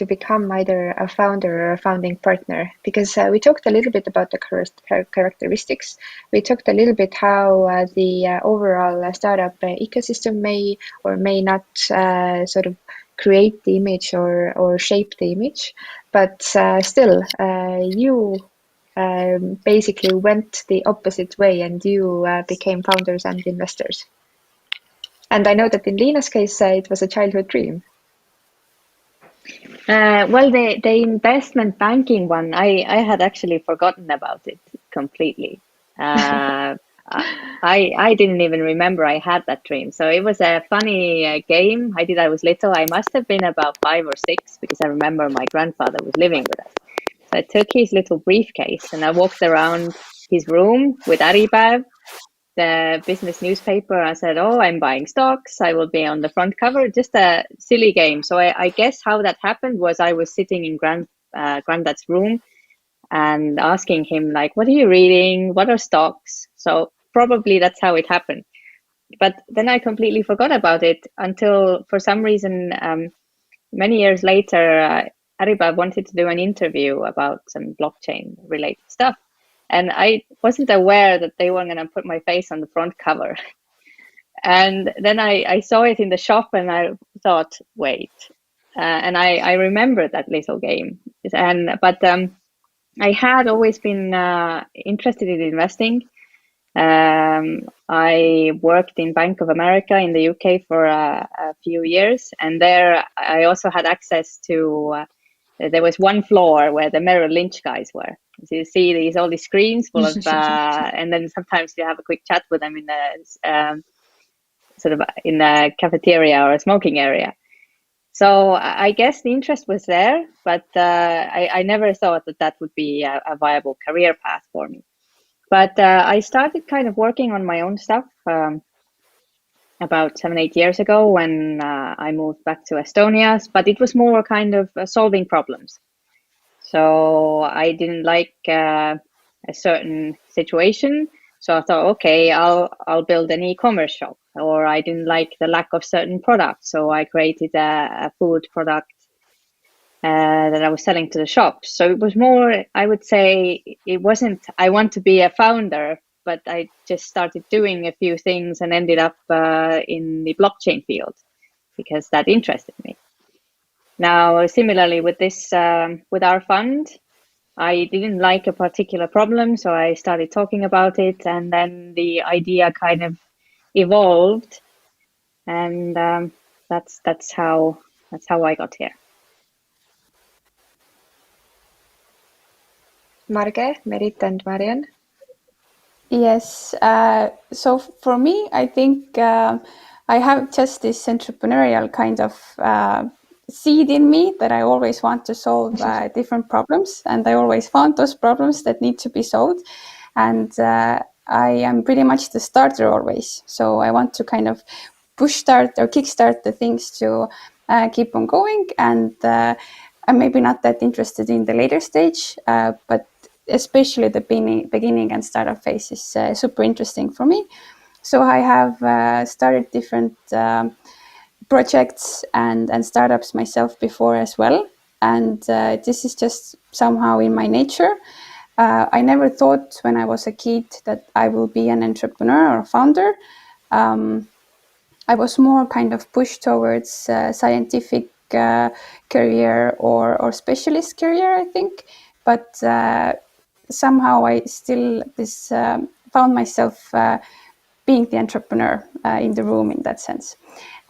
become either a founder or a founding partner? Because we talked a little bit about the characteristics. We talked a little bit how the overall startup ecosystem may or may not sort of create the image or shape the image, but still you basically went the opposite way and you became founders and investors. And I know that in Lina's case, it was a childhood dream. Well, the investment banking one, I had actually forgotten about it completely. I didn't even remember I had that dream. So it was a funny game I did. I was little. I must have been about 5 or 6 because I remember my grandfather was living with us. So I took his little briefcase and I walked around his room with Aripäev, the business newspaper. I said, oh, I'm buying stocks. I will be on the front cover. Just a silly game. So I guess how that happened was I was sitting in granddad's room and asking him, like, what are you reading? What are stocks? So probably that's how it happened. But then I completely forgot about it until, for some reason, many years later, Aripäev wanted to do an interview about some blockchain related stuff. And I wasn't aware that they were going to put my face on the front cover. And then I saw it in the shop and I thought, wait. And I remember that little game. But I had always been interested in investing. I worked in Bank of America in the UK for a few years. And there I also had access to, there was one floor where the Merrill Lynch guys were. So you see all these screens full of, and then sometimes you have a quick chat with them in the sort of in the cafeteria or a smoking area. So I guess the interest was there, but I never thought that would be a viable career path for me. But I started kind of working on my own stuff about 7-8 years ago when I moved back to Estonia, but it was more kind of solving problems. So I didn't like a certain situation. So I thought, okay, I'll build an e-commerce shop. Or I didn't like the lack of certain products. So I created a food product that I was selling to the shops. So it was more, I would say, it wasn't, I want to be a founder, but I just started doing a few things and ended up in the blockchain field because that interested me. Now, similarly with this, with our fund, I didn't like a particular problem, so I started talking about it, and then the idea kind of evolved, and that's how I got here. Marge, Merit, and Marian. Yes. So for me, I think I have just this entrepreneurial kind of seed in me that I always want to solve different problems, and I always found those problems that need to be solved. and I am pretty much the starter always. So I want to kind of push start or kickstart the things to keep on going, and I'm maybe not that interested in the later stage, but especially the beginning and startup phase is super interesting for me. So I have started different projects and startups myself before as well. And this is just somehow in my nature. I never thought when I was a kid that I will be an entrepreneur or founder. I was more kind of pushed towards scientific career or specialist career, I think. But somehow I still found myself being the entrepreneur in the room in that sense.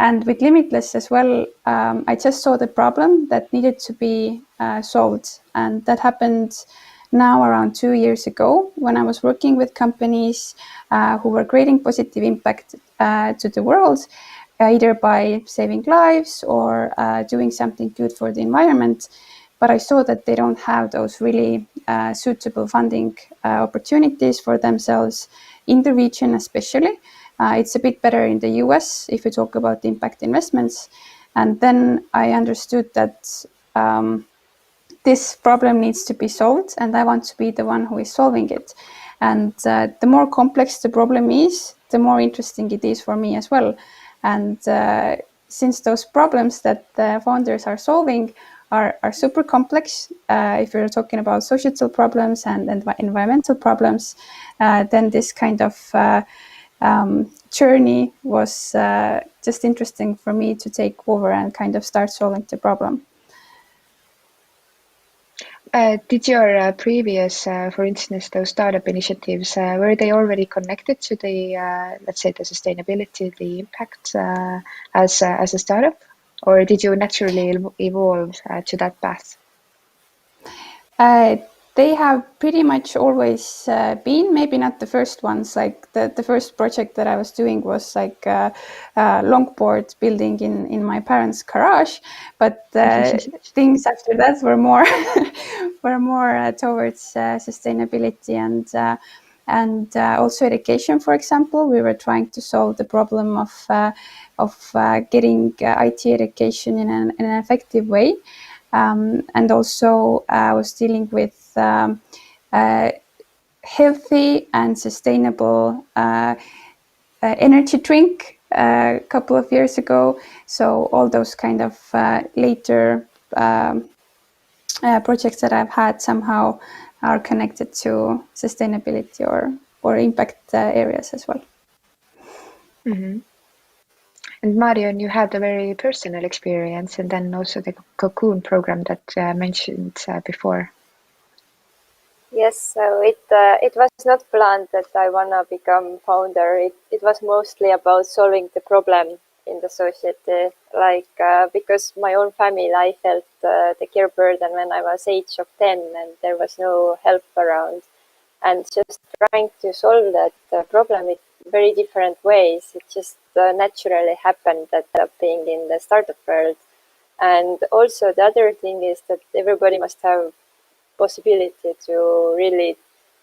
And with Limitless as well, I just saw the problem that needed to be solved. And that happened now around 2 years ago when I was working with companies who were creating positive impact to the world, either by saving lives or doing something good for the environment. But I saw that they don't have those really suitable funding opportunities for themselves in the region, especially. It's a bit better in the US if you talk about impact investments. And then I understood that this problem needs to be solved, and I want to be the one who is solving it. And the more complex the problem is, the more interesting it is for me as well. And since those problems that the founders are solving are super complex, if you're talking about societal problems and environmental problems, then this kind of journey was just interesting for me to take over and kind of start solving the problem. Did your previous, for instance, those startup initiatives, were they already connected to the, let's say, the sustainability, the impact as a startup, or did you naturally evolve to that path? They have pretty much always been, maybe not the first ones. Like the first project that I was doing was like a longboard building in my parents' garage, but things after that were more towards sustainability and also education. For example, we were trying to solve the problem of getting IT education in an effective way. And also I was dealing with healthy and sustainable energy drink a couple of years ago. So all those kind of later projects that I've had somehow are connected to sustainability or impact areas as well. Mm-hmm. And Marion, you had a very personal experience, and then also the Cocoon program that mentioned before. Yes, so it was not planned that I wanna become founder. It was mostly about solving the problem in the society, like because my own family, I felt the care burden when I was age of 10 and there was no help around, and just trying to solve that problem in very different ways. It just naturally happened that being in the startup world. And also the other thing is that everybody must have possibility to really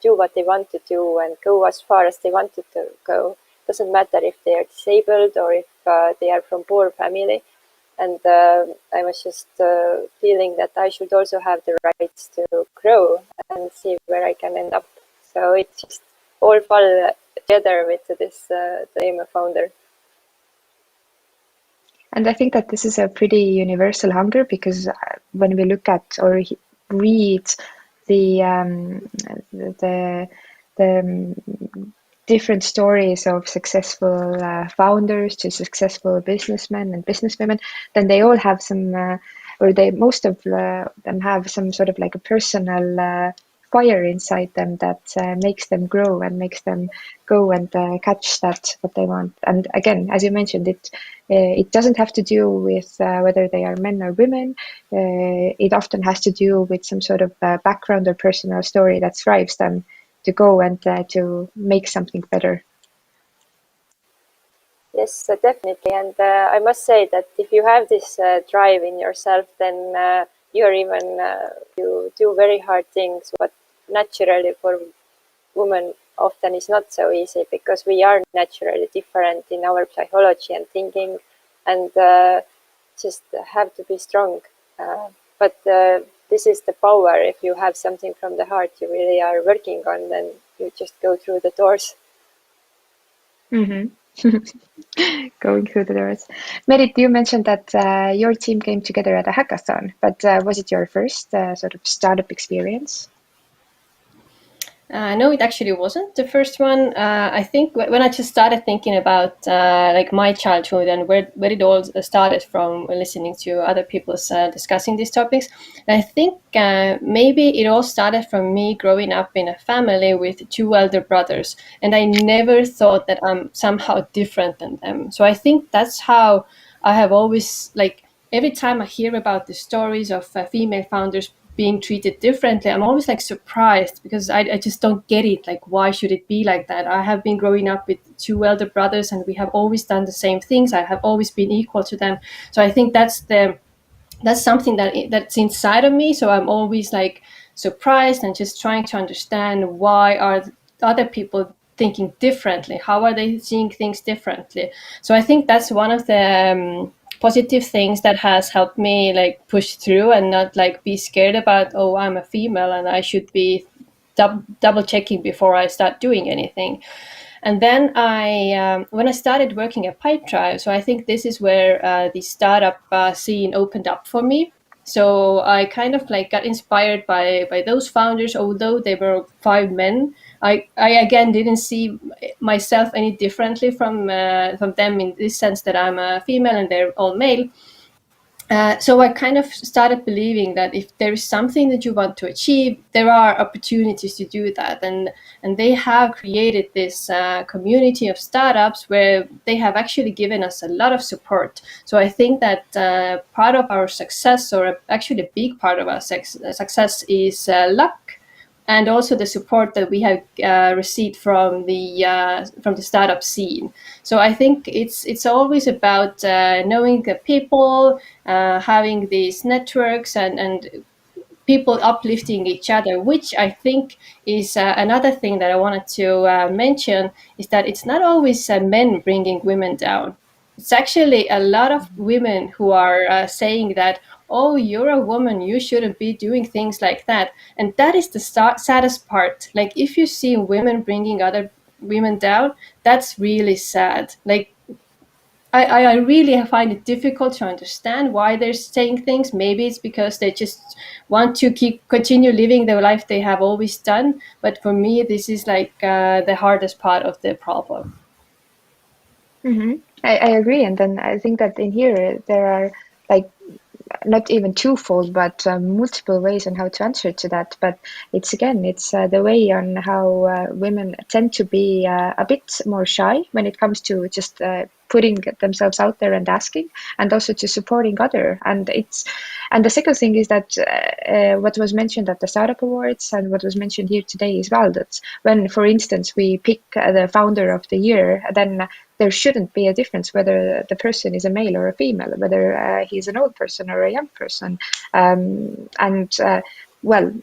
do what they want to do and go as far as they wanted to go. Doesn't matter if they are disabled or if they are from poor family. And I was just feeling that I should also have the rights to grow and see where I can end up. So it just all fell together with this dream of founder. And I think that this is a pretty universal hunger, because when we look at or read the different stories of successful founders to successful businessmen and businesswomen, then they all have some, or most of them have some sort of like a personal fire inside them that makes them grow and makes them go and catch that what they want. And again, as you mentioned, it doesn't have to do with whether they are men or women. It often has to do with some sort of background or personal story that drives them to go and to make something better. Yes, definitely. And I must say that if you have this drive in yourself, then you're even, you do very hard things, what naturally for women often is not so easy because we are naturally different in our psychology and thinking, and just have to be strong. But this is the power. If you have something from the heart you really are working on, then you just go through the doors. Going through the doors. Merit, you mentioned that your team came together at a hackathon, but was it your first sort of startup experience? No, it actually wasn't the first one. I think when I just started thinking about like my childhood and where it all started from listening to other people's discussing these topics, I think maybe it all started from me growing up in a family with two elder brothers, and I never thought that I'm somehow different than them. So I think that's how I have always, like, every time I hear about the stories of female founders being treated differently, I'm always like surprised because I just don't get it. Like, why should it be like that? I have been growing up with two elder brothers and we have always done the same things. I have always been equal to them. So I think that's something that's inside of me. So I'm always like surprised and just trying to understand why are other people thinking differently, how are they seeing things differently. So I think that's one of the positive things that has helped me like push through and not like be scared about, oh, I'm a female and I should be double checking before I start doing anything. And then when I started working at Pipedrive, so I think this is where the startup scene opened up for me. So I kind of like got inspired by those founders, although they were 5 men. I again didn't see myself any differently from them in this sense that I'm a female and they're all male. So I kind of started believing that if there is something that you want to achieve, there are opportunities to do that, and they have created this community of startups where they have actually given us a lot of support. So I think that part of our success, or actually a big part of our success, is luck, and also the support that we have received from the startup scene. So I think it's always about knowing the people, having these networks, and people uplifting each other, which I think is another thing that I wanted to mention, is that it's not always men bringing women down. It's actually a lot of women who are saying that, oh, you're a woman, you shouldn't be doing things like that. And that is the saddest part. Like, if you see women bringing other women down, that's really sad. Like, I really find it difficult to understand why they're saying things. Maybe it's because they just want to continue living the life they have always done. But for me, this is like the hardest part of the problem. I agree, and then I think that in here there are like not even twofold, but multiple ways on how to answer to that. But it's the way on how women tend to be a bit more shy when it comes to just putting themselves out there and asking, and also to supporting other. And the second thing is that what was mentioned at the Startup Awards and what was mentioned here today as well, that when, for instance, we pick the founder of the year, then there shouldn't be a difference whether the person is a male or a female, whether he's an old person or a young person. Well,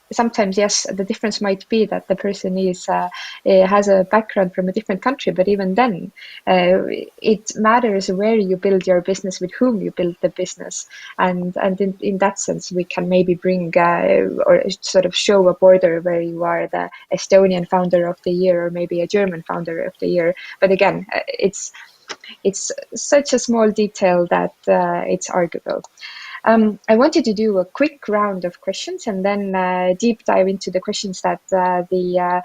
sometimes, yes, the difference might be that the person has a background from a different country, but even then, it matters where you build your business, with whom you build the business, and in that sense, we can maybe bring or sort of show a border where you are the Estonian founder of the year or maybe a German founder of the year. But again, it's such a small detail that it's arguable. I wanted to do a quick round of questions and then deep dive into the questions that the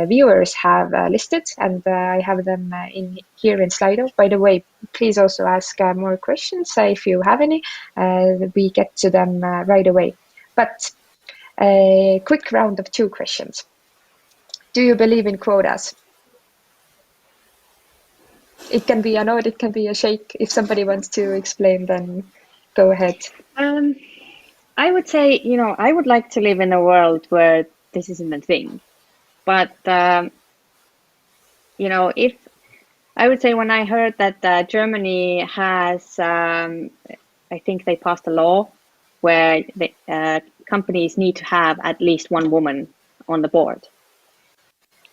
viewers have listed, and I have them in here in Slido. By the way, please also ask more questions if you have any. We get to them right away. But a quick round of 2 questions. Do you believe in quotas? It can be a nod, it can be a shake. If somebody wants to explain, then go ahead. I would say, I would like to live in a world where this isn't a thing. But, if I would say, when I heard that Germany has, I think they passed a law where companies need to have at least one woman on the board.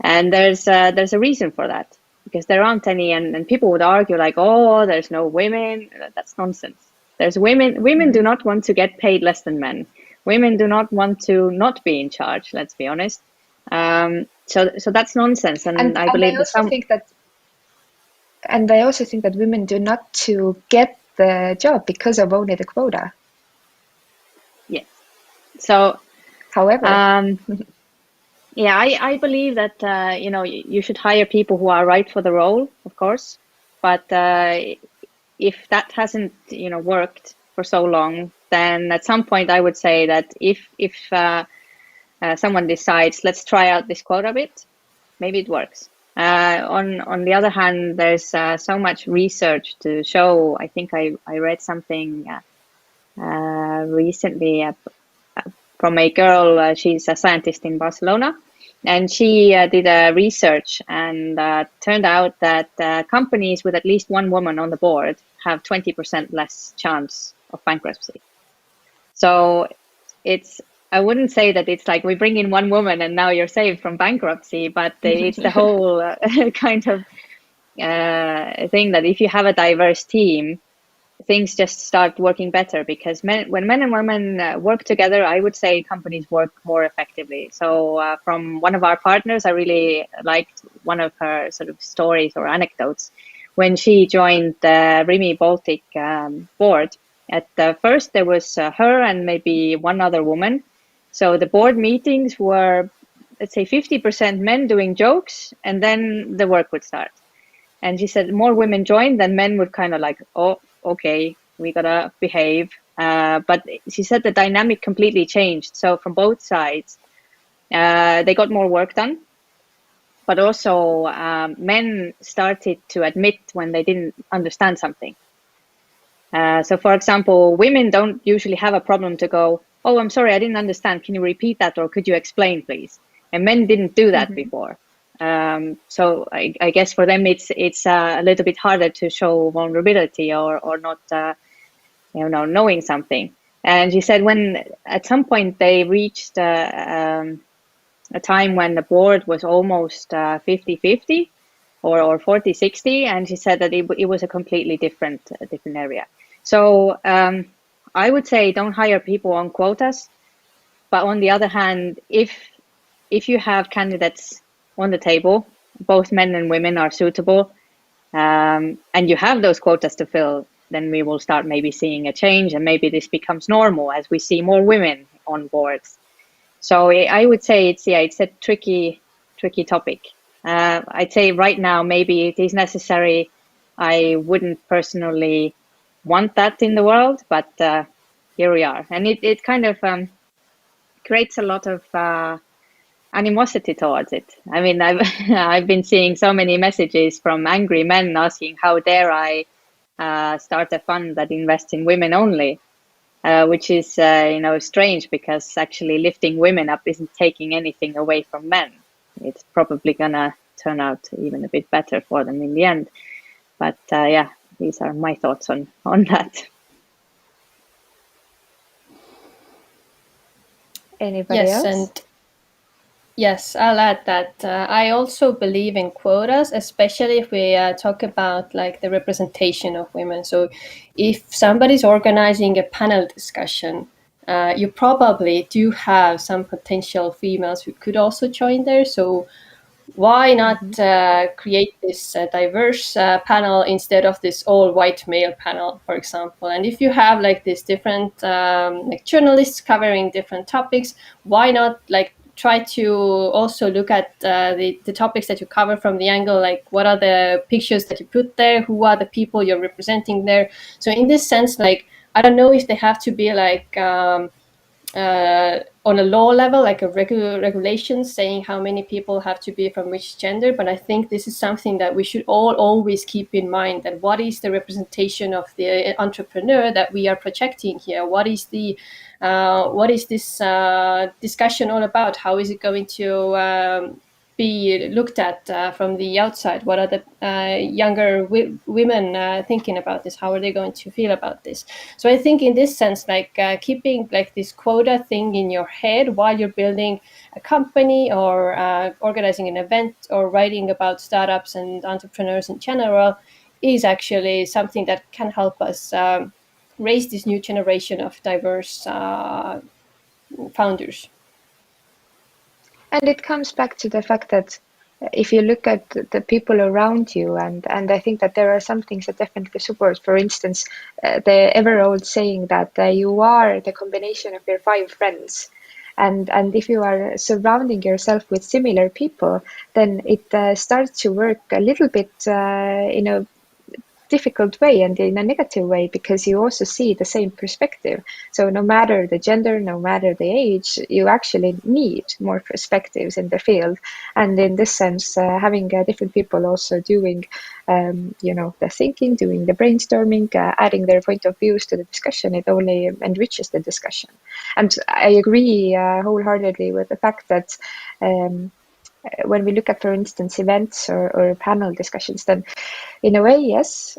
And there's a reason for that, because there aren't any, and people would argue like, oh, there's no women. That's nonsense. There's women. Women do not want to get paid less than men. Women do not want to not be in charge. Let's be honest. So that's nonsense. And I believe I also think that women do not to get the job because of only the quota. Yes. So, however, yeah, I believe that you should hire people who are right for the role, of course. But if that hasn't worked for so long, then at some point I would say that if someone decides, let's try out this quota bit, maybe it works. On the other hand, there's so much research to show. I think I read something recently from a girl. She's a scientist in Barcelona, and she did a research, and turned out that companies with at least one woman on the board have 20% less chance of bankruptcy. So I wouldn't say that it's like we bring in one woman and now you're saved from bankruptcy, but it's the whole kind of thing that if you have a diverse team, things just start working better, because when men and women work together, I would say companies work more effectively. So from one of our partners, I really liked one of her sort of stories or anecdotes. When she joined the Rimi Baltic board, at first there was her and maybe one other woman. So the board meetings were, let's say, 50% men doing jokes, and then the work would start. And she said more women joined, then men would kind of like, oh, okay, we gotta behave. But she said the dynamic completely changed. So from both sides, they got more work done. But also men started to admit when they didn't understand something. So for example, women don't usually have a problem to go, oh, I'm sorry, I didn't understand. Can you repeat that? Or could you explain, please? And men didn't do that before. So I guess for them, it's a little bit harder to show vulnerability or not, knowing something. And she said when at some point they reached a time when the board was almost 50-50 or 40-60, and she said that it was a completely different area. So I would say don't hire people on quotas, but on the other hand, if you have candidates on the table, both men and women are suitable, and you have those quotas to fill, then we will start maybe seeing a change, and maybe this becomes normal as we see more women on boards. So I would say it's a tricky topic. I'd say right now maybe it is necessary. I wouldn't personally want that in the world, but here we are, and it kind of creates a lot of animosity towards it. I mean, I've been seeing so many messages from angry men asking, how dare I start a fund that invests in women only, which is strange, because actually lifting women up isn't taking anything away from men. It's probably gonna turn out even a bit better for them in the end. But yeah, these are my thoughts on that. Anybody else? And yes, I'll add that I also believe in quotas, especially if we talk about like the representation of women. So if somebody's organizing a panel discussion, you probably do have some potential females who could also join there. So why not create this diverse panel instead of this all white male panel, for example? And if you have like these different like journalists covering different topics, why not like try to also look at the topics that you cover from the angle, like what are the pictures that you put there, who are the people you're representing there. So in this sense, like I don't know if they have to be like on a law level, like a regulation saying how many people have to be from which gender. But I think this is something that we should all always keep in mind, that what is the representation of the entrepreneur that we are projecting here? What is this discussion all about? How is it going to be looked at from the outside. What are the younger women thinking about this? How are they going to feel about this? So I think in this sense, like keeping like this quota thing in your head while you're building a company or organizing an event or writing about startups and entrepreneurs in general is actually something that can help us raise this new generation of diverse founders. And it comes back to the fact that if you look at the people around you, and I think that there are some things that definitely support. For instance, the ever-old saying that you are the combination of your 5 friends. And if you are surrounding yourself with similar people, then it starts to work a little bit in a difficult way and in a negative way, because you also see the same perspective. So no matter the gender, no matter the age, you actually need more perspectives in the field. And in this sense, having different people also doing, the thinking, doing the brainstorming, adding their point of views to the discussion, it only enriches the discussion. And I agree wholeheartedly with the fact that when we look at, for instance, events or panel discussions, then in a way, yes,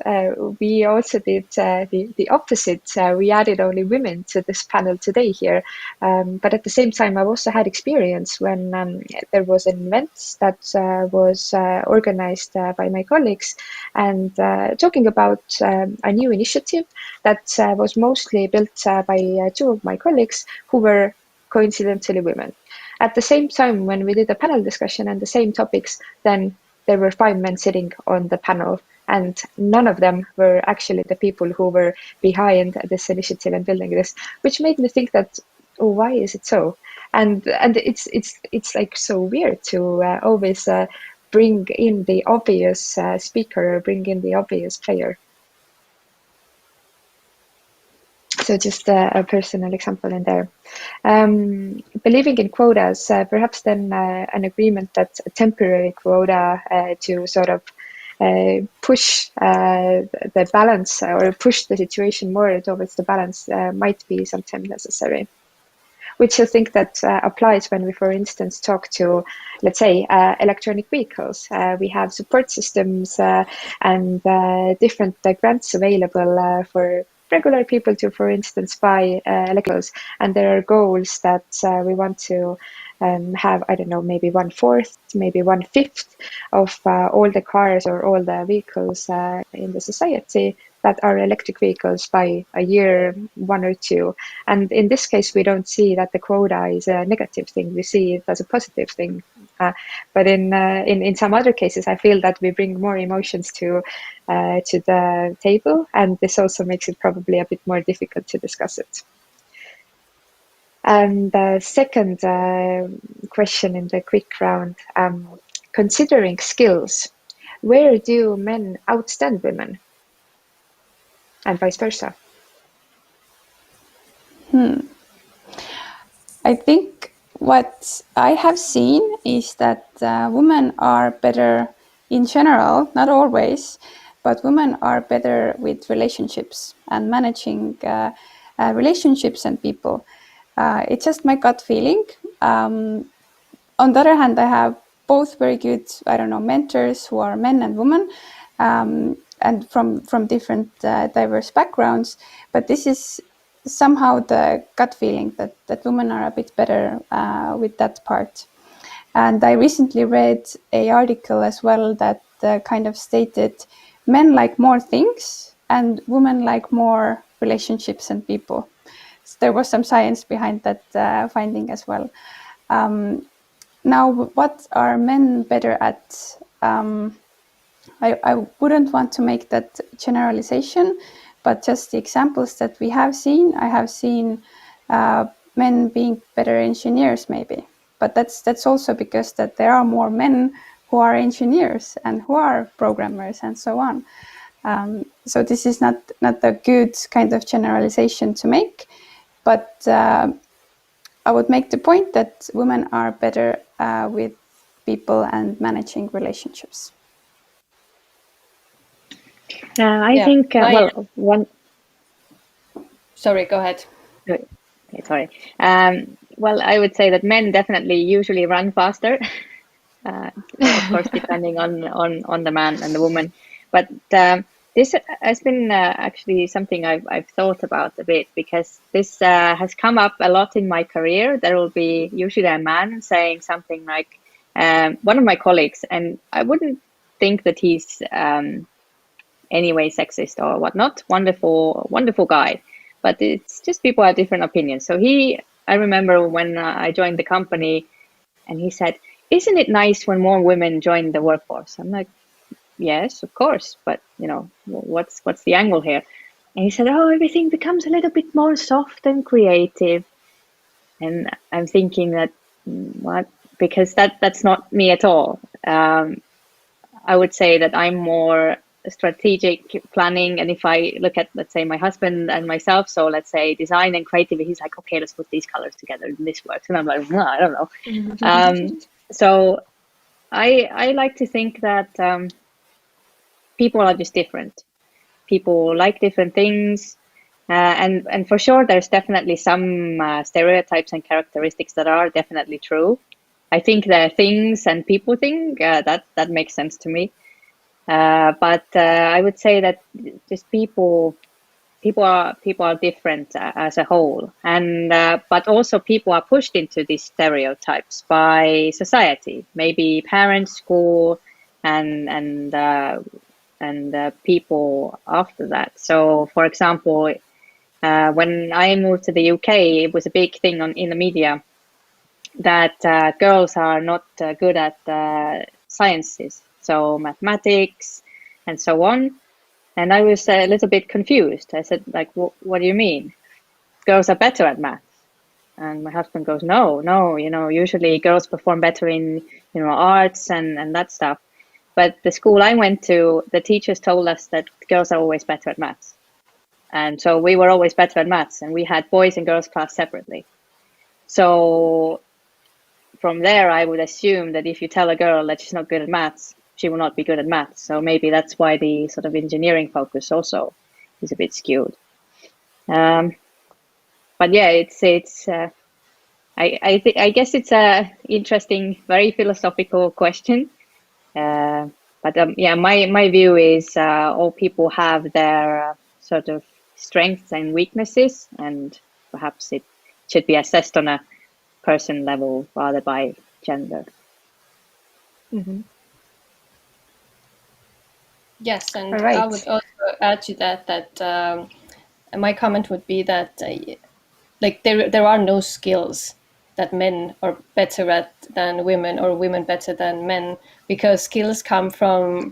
we also did the opposite. We added only women to this panel today here. But at the same time, I've also had experience when there was an event that was organized by my colleagues, and talking about a new initiative that was mostly built by 2 of my colleagues who were coincidentally women. At the same time, when we did a panel discussion and the same topics, then there were 5 men sitting on the panel, and none of them were actually the people who were behind this initiative and building this, which made me think that, oh, why is it so? And it's like so weird to always bring in the obvious speaker or bring in the obvious player. So just a personal example in there. Believing in quotas, perhaps then an agreement that a temporary quota to sort of push the balance or push the situation more towards the balance might be sometimes necessary. Which I think that applies when we, for instance, talk to, let's say, electronic vehicles. We have support systems and different grants available for regular people to, for instance, buy electricals. And there are goals that we want to have, I don't know, maybe 1/4, maybe 1/5 of all the cars or all the vehicles in the society that are electric vehicles by a year 1 or 2. And in this case, we don't see that the quota is a negative thing. We see it as a positive thing. But in some other cases, I feel that we bring more emotions to the table, and this also makes it probably a bit more difficult to discuss it. And the second question in the quick round, considering skills, where do men outstand women? And vice versa. I think what I have seen is that women are better in general, not always, but women are better with relationships and managing relationships and people. It's just my gut feeling. On the other hand, I have both very good, mentors who are men and women, and from different diverse backgrounds. But this is somehow the gut feeling that women are a bit better with that part. And I recently read an article as well that kind of stated men like more things and women like more relationships and people. So there was some science behind that finding as well. Now, what are men better at? I wouldn't want to make that generalization, but just the examples that we have seen, I have seen men being better engineers maybe. But that's also because that there are more men who are engineers and who are programmers and so on. So this is not a good kind of generalization to make, but I would make the point that women are better with people and managing relationships. I think, one... Sorry, go ahead. Okay, sorry. Well, I would say that men definitely usually run faster. of course, depending on the man and the woman. But this has been actually something I've thought about a bit, because this has come up a lot in my career. There will be usually a man saying something like, one of my colleagues, and I wouldn't think that he's anyway sexist or whatnot. Wonderful guy, but it's just people have different opinions. So I remember when I joined the company, and he said, "Isn't it nice when more women join the workforce?" I'm like, "Yes, of course, but what's the angle here?" And he said, "Oh, everything becomes a little bit more soft and creative." And I'm thinking that, what? Because that's not me at all. I would say that I'm more strategic planning. And if I look at, let's say, my husband and myself, so let's say design and creativity, he's like, "Okay, let's put these colors together and this works." And I'm like, "No, I don't know." So I like to think that people are just different. People like different things. And for sure, there's definitely some stereotypes and characteristics that are definitely true. I think the things and people thing, that makes sense to me. But I would say that just people are different as a whole, and but also people are pushed into these stereotypes by society, maybe parents, school, and people after that. So, for example, when I moved to the UK, it was a big thing in the media that girls are not good at sciences, so mathematics and so on. And I was a little bit confused. I said, like, what do you mean? Girls are better at math. And my husband goes, no, usually girls perform better in, arts and that stuff. But the school I went to, the teachers told us that girls are always better at maths. And so we were always better at maths, and we had boys and girls class separately. So from there, I would assume that if you tell a girl that she's not good at maths, she will not be good at maths. So maybe that's why the sort of engineering focus also is a bit skewed. But yeah, it's. I guess it's a interesting, very philosophical question. But yeah, my view is all people have their sort of strengths and weaknesses, and perhaps it should be assessed on a person level rather by gender. Yes, and All right. I would also add to that my comment would be that like there are no skills that men are better at than women, or women better than men, because skills come from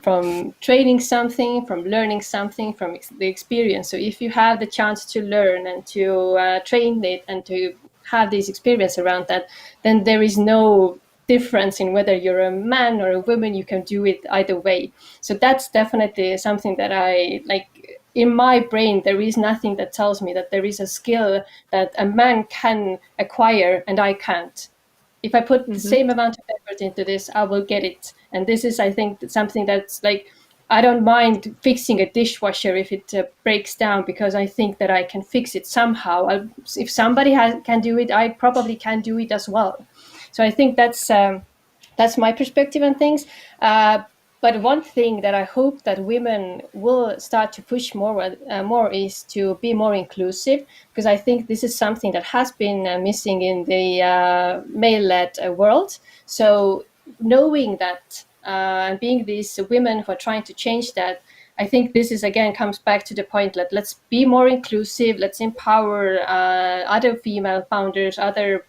training something, from learning something, from the experience. So if you have the chance to learn and to train it and to have this experience around that, then there is no difference in whether you're a man or a woman. You can do it either way. So that's definitely something that I like. In my brain, there is nothing that tells me that there is a skill that a man can acquire and I can't. If I put the same amount of effort into this, I will get it. And this is, I think, something that's like, I don't mind fixing a dishwasher if it breaks down, because I think that I can fix it somehow. If somebody can do it, I probably can do it as well. So I think that's my perspective on things. But one thing that I hope that women will start to push more is to be more inclusive, because I think this is something that has been missing in the male-led world. So knowing that and being these women who are trying to change that, I think this is again comes back to the point that let's be more inclusive, let's empower other female founders, other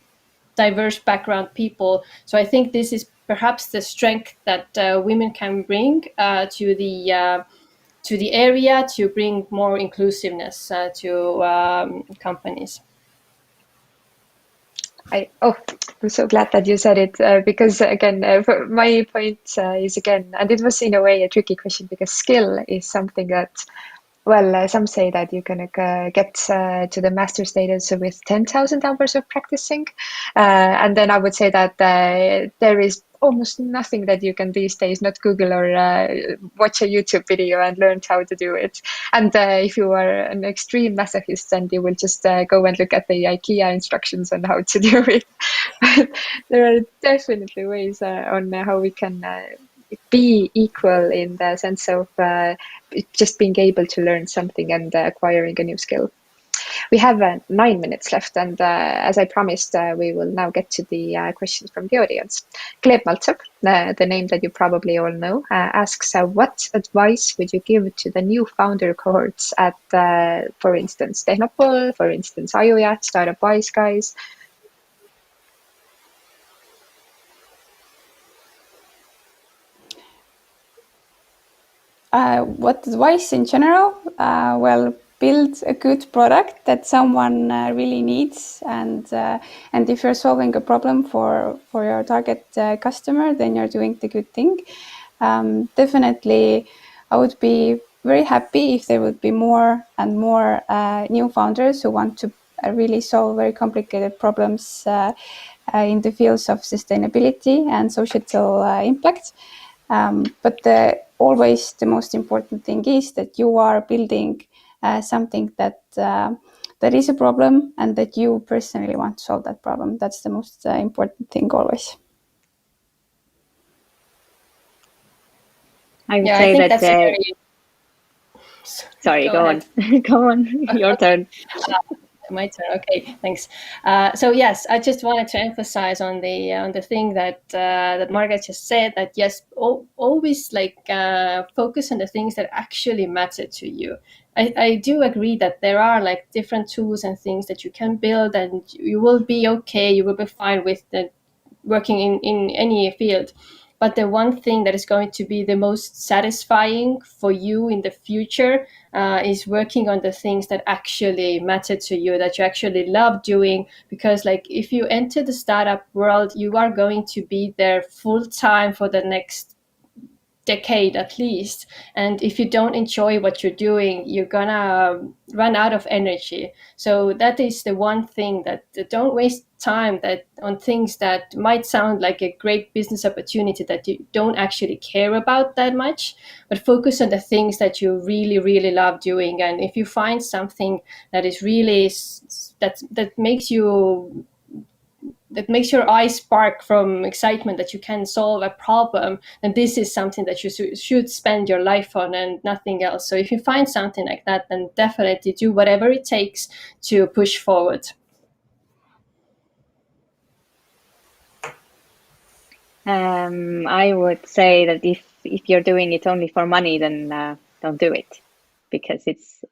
diverse background people. So I think this is perhaps the strength that women can bring to the area, to bring more inclusiveness to companies. I'm so glad that you said it, because again, my point is again, and it was in a way a tricky question, because skill is something that, well, some say that you can get to the master status with 10,000 hours of practicing. And then I would say that there is almost nothing that you can these days not Google or watch a YouTube video and learn how to do it. And if you are an extreme masochist, then you will just go and look at the IKEA instructions on how to do it. But there are definitely ways on how we can be equal in the sense of just being able to learn something and acquiring a new skill. We have 9 minutes left, and as I promised, we will now get to the questions from the audience. Gleb Maltsov, the name that you probably all know, asks, what advice would you give to the new founder cohorts at, for instance, Tehnopol, for instance, Ajujat, Startup Wise Guys? What advice in general? Well, build a good product that someone really needs, and if you're solving a problem for your target customer, then you're doing the good thing. Definitely, I would be very happy if there would be more and more new founders who want to really solve very complicated problems in the fields of sustainability and societal impact. But always the most important thing is that you are building something that is a problem and that you personally want to solve that problem. That's the most important thing always. I would say that. that's a very... Sorry, go on. Go on. Your turn. My turn. Okay, thanks. So yes, I just wanted to emphasize on the thing that Margaret just said, that yes, always focus on the things that actually matter to you. I do agree that there are different tools and things that you can build, and you will be okay. You will be fine with working in any field. But the one thing that is going to be the most satisfying for you in the future is working on the things that actually matter to you, that you actually love doing. Because if you enter the startup world, you are going to be there full time for the next decade at least, and if you don't enjoy what you're doing, you're gonna run out of energy. So that is the one thing, that don't waste time on things that might sound like a great business opportunity that you don't actually care about that much, but focus on the things that you really, really love doing. And if you find something that is really that makes your eyes spark from excitement, that you can solve a problem, then this is something that you should spend your life on and nothing else. So if you find something like that, then definitely do whatever it takes to push forward. I would say that if you're doing it only for money, then don't do it, because it's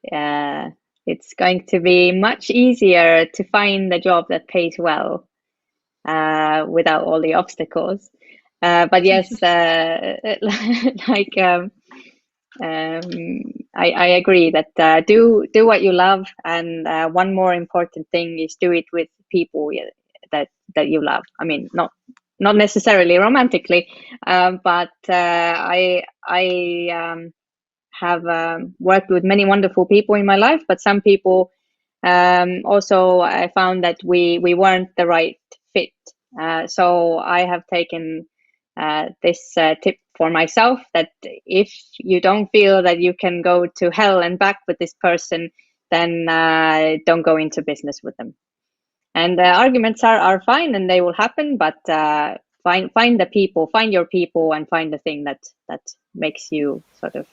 going to be much easier to find a job that pays well without all the obstacles. But yes, I agree that do what you love, and one more important thing is do it with people that you love. I mean, not necessarily romantically, but I have worked with many wonderful people in my life, but some people also I found that we weren't the right fit. So I have taken this tip for myself, that if you don't feel that you can go to hell and back with this person, then don't go into business with them. And arguments are fine, and they will happen, but find the people, find your people, and find the thing that makes you sort of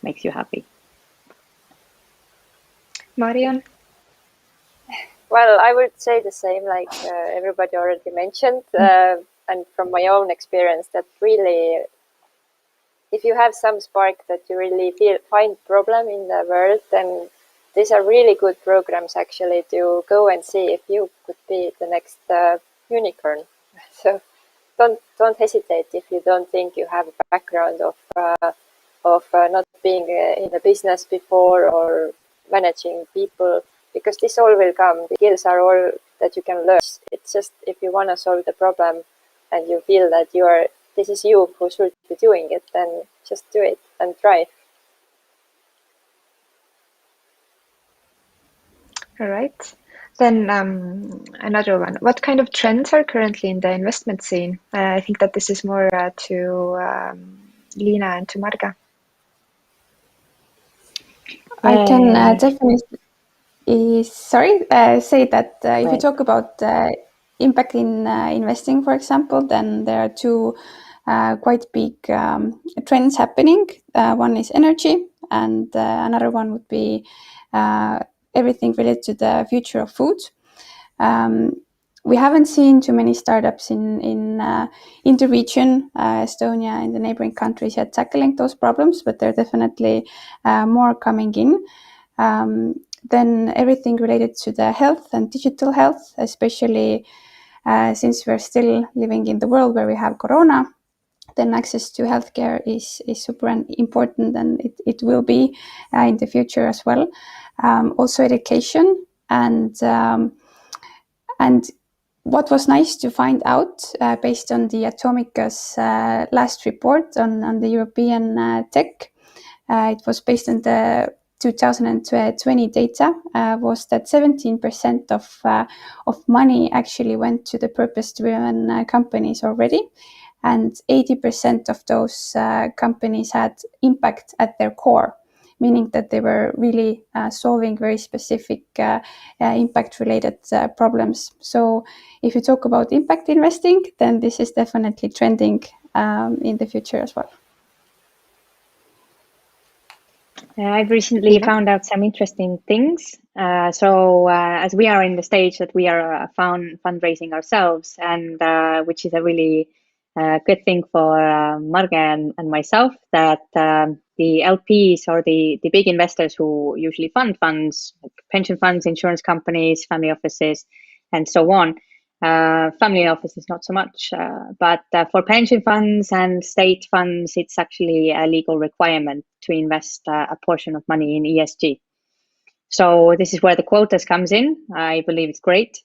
makes you happy. Marion? Well, I would say the same, like everybody already mentioned, and from my own experience, that really, if you have some spark that you really find problem in the world, then these are really good programs actually to go and see if you could be the next unicorn. So don't hesitate if you don't think you have a background of not being in the business before or managing people, because this all will come. The skills are all that you can learn. It's just if you want to solve the problem and you feel that this is you who should be doing it, then just do it and try. All right. Then another one. What kind of trends are currently in the investment scene? I think that this is more to Liina and to Marga. I can definitely say that if you talk about impact in investing, for example, then there are two quite big trends happening. One is energy, and another one would be everything related to the future of food. We haven't seen too many startups in the region, Estonia and the neighboring countries yet tackling those problems, but there are definitely more coming in. Then everything related to the health and digital health, especially since we're still living in the world where we have corona, then access to healthcare is super important, and it will be in the future as well. Also education and what was nice to find out based on the Atomica's last report on the European tech, it was based on the 2020 data, was that 17% of money actually went to the purpose-driven companies already, and 80% of those companies had impact at their core, meaning that they were really solving very specific impact-related problems. So if you talk about impact investing, then this is definitely trending in the future as well. I've recently found out some interesting things. As we are in the stage that we are fundraising ourselves, and which is a really good thing for Marga and myself, that the LPs or the big investors who usually fund funds, like pension funds, insurance companies, family offices, and so on. Family offices, not so much, but for pension funds and state funds, it's actually a legal requirement to invest a portion of money in ESG. So this is where the quotas comes in. I believe it's great,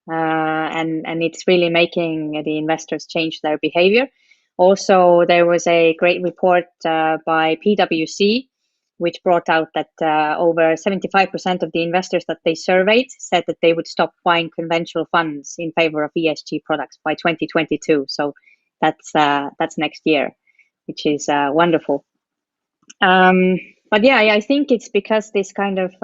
and it's really making the investors change their behavior. Also, there was a great report by PwC, which brought out that over 75% of the investors that they surveyed said that they would stop buying conventional funds in favor of ESG products by 2022. So that's next year, which is wonderful. But yeah, I think it's because this kind of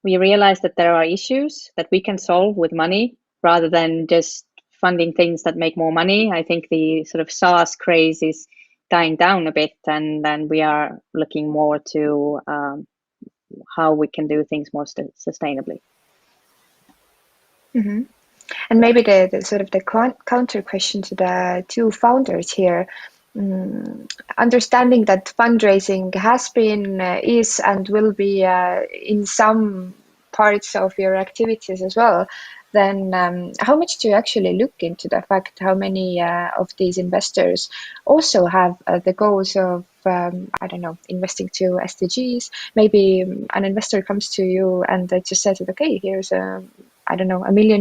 we realize that there are issues that we can solve with money rather than just funding things that make more money. I think the sort of SaaS craze is dying down a bit, and then we are looking more to how we can do things more sustainably. Mm-hmm. And maybe the sort of the counter question to the two founders here, understanding that fundraising has been, is, and will be in some parts of your activities as well, then how much do you actually look into the fact how many of these investors also have the goals of, I don't know, investing to SDGs? Maybe an investor comes to you and they just says, okay, here's I don't know, €1 million.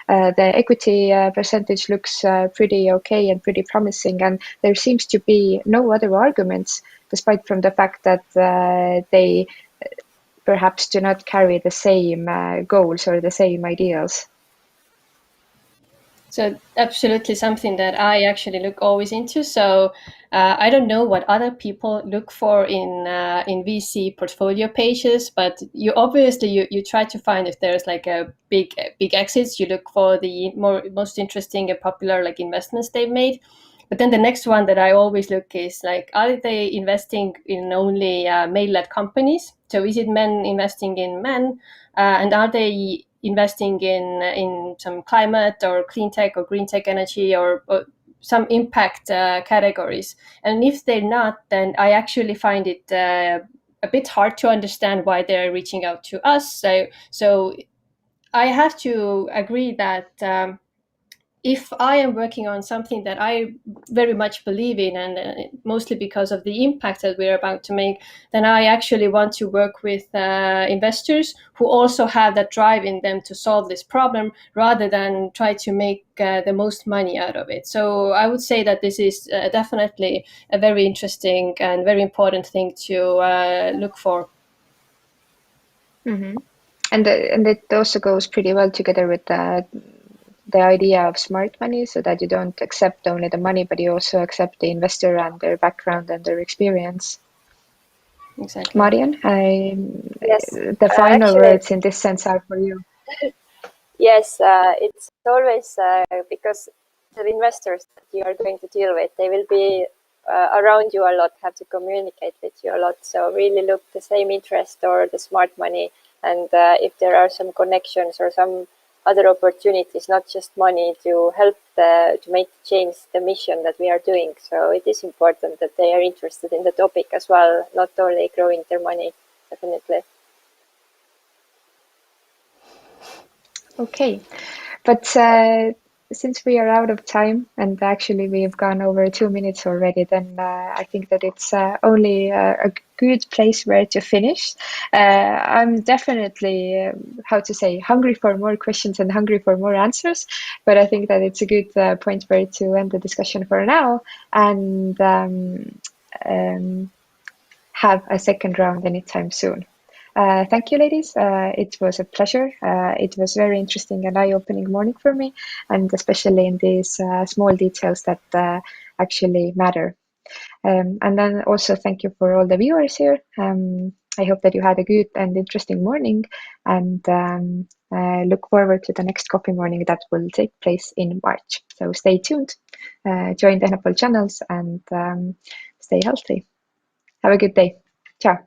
The equity percentage looks pretty okay and pretty promising, and there seems to be no other arguments, despite from the fact that they perhaps do not carry the same goals or the same ideals. So absolutely something that I actually look always into. So I don't know what other people look for in VC portfolio pages, but you obviously you try to find if there's like a big exits. You look for the most interesting and popular like investments they've made. But then the next one that I always look is like, are they investing in only male-led companies? So is it men investing in men, and are they investing in some climate or clean tech or green tech energy or some impact categories? And if they're not, then I actually find it a bit hard to understand why they're reaching out to us. So I have to agree that if I am working on something that I very much believe in, and mostly because of the impact that we're about to make, then I actually want to work with investors who also have that drive in them to solve this problem rather than try to make the most money out of it. So I would say that this is definitely a very interesting and very important thing to look for. Mm-hmm. And it also goes pretty well together with the idea of smart money, so that you don't accept only the money, but you also accept the investor and their background and their experience. Exactly. Marian, Yes, the final actually, words in this sense are for you. yes, it's always because the investors that you are going to deal with, they will be around you a lot, have to communicate with you a lot. So really look the same interest or the smart money, and if there are some connections or some other opportunities, not just money, to help to make change the mission that we are doing. So it is important that they are interested in the topic as well, not only growing their money, definitely. Okay, but since we are out of time and actually we've gone over 2 minutes already, then I think that it's only a good place where to finish. I'm definitely, how to say, hungry for more questions and hungry for more answers, but I think that it's a good point where to end the discussion for now and have a second round anytime soon. Thank you, ladies. It was a pleasure. It was very interesting and eye-opening morning for me, and especially in these small details that actually matter. And then also thank you for all the viewers here. I hope that you had a good and interesting morning, and look forward to the next coffee morning that will take place in March. So stay tuned, join the Enapol channels, and stay healthy. Have a good day. Ciao.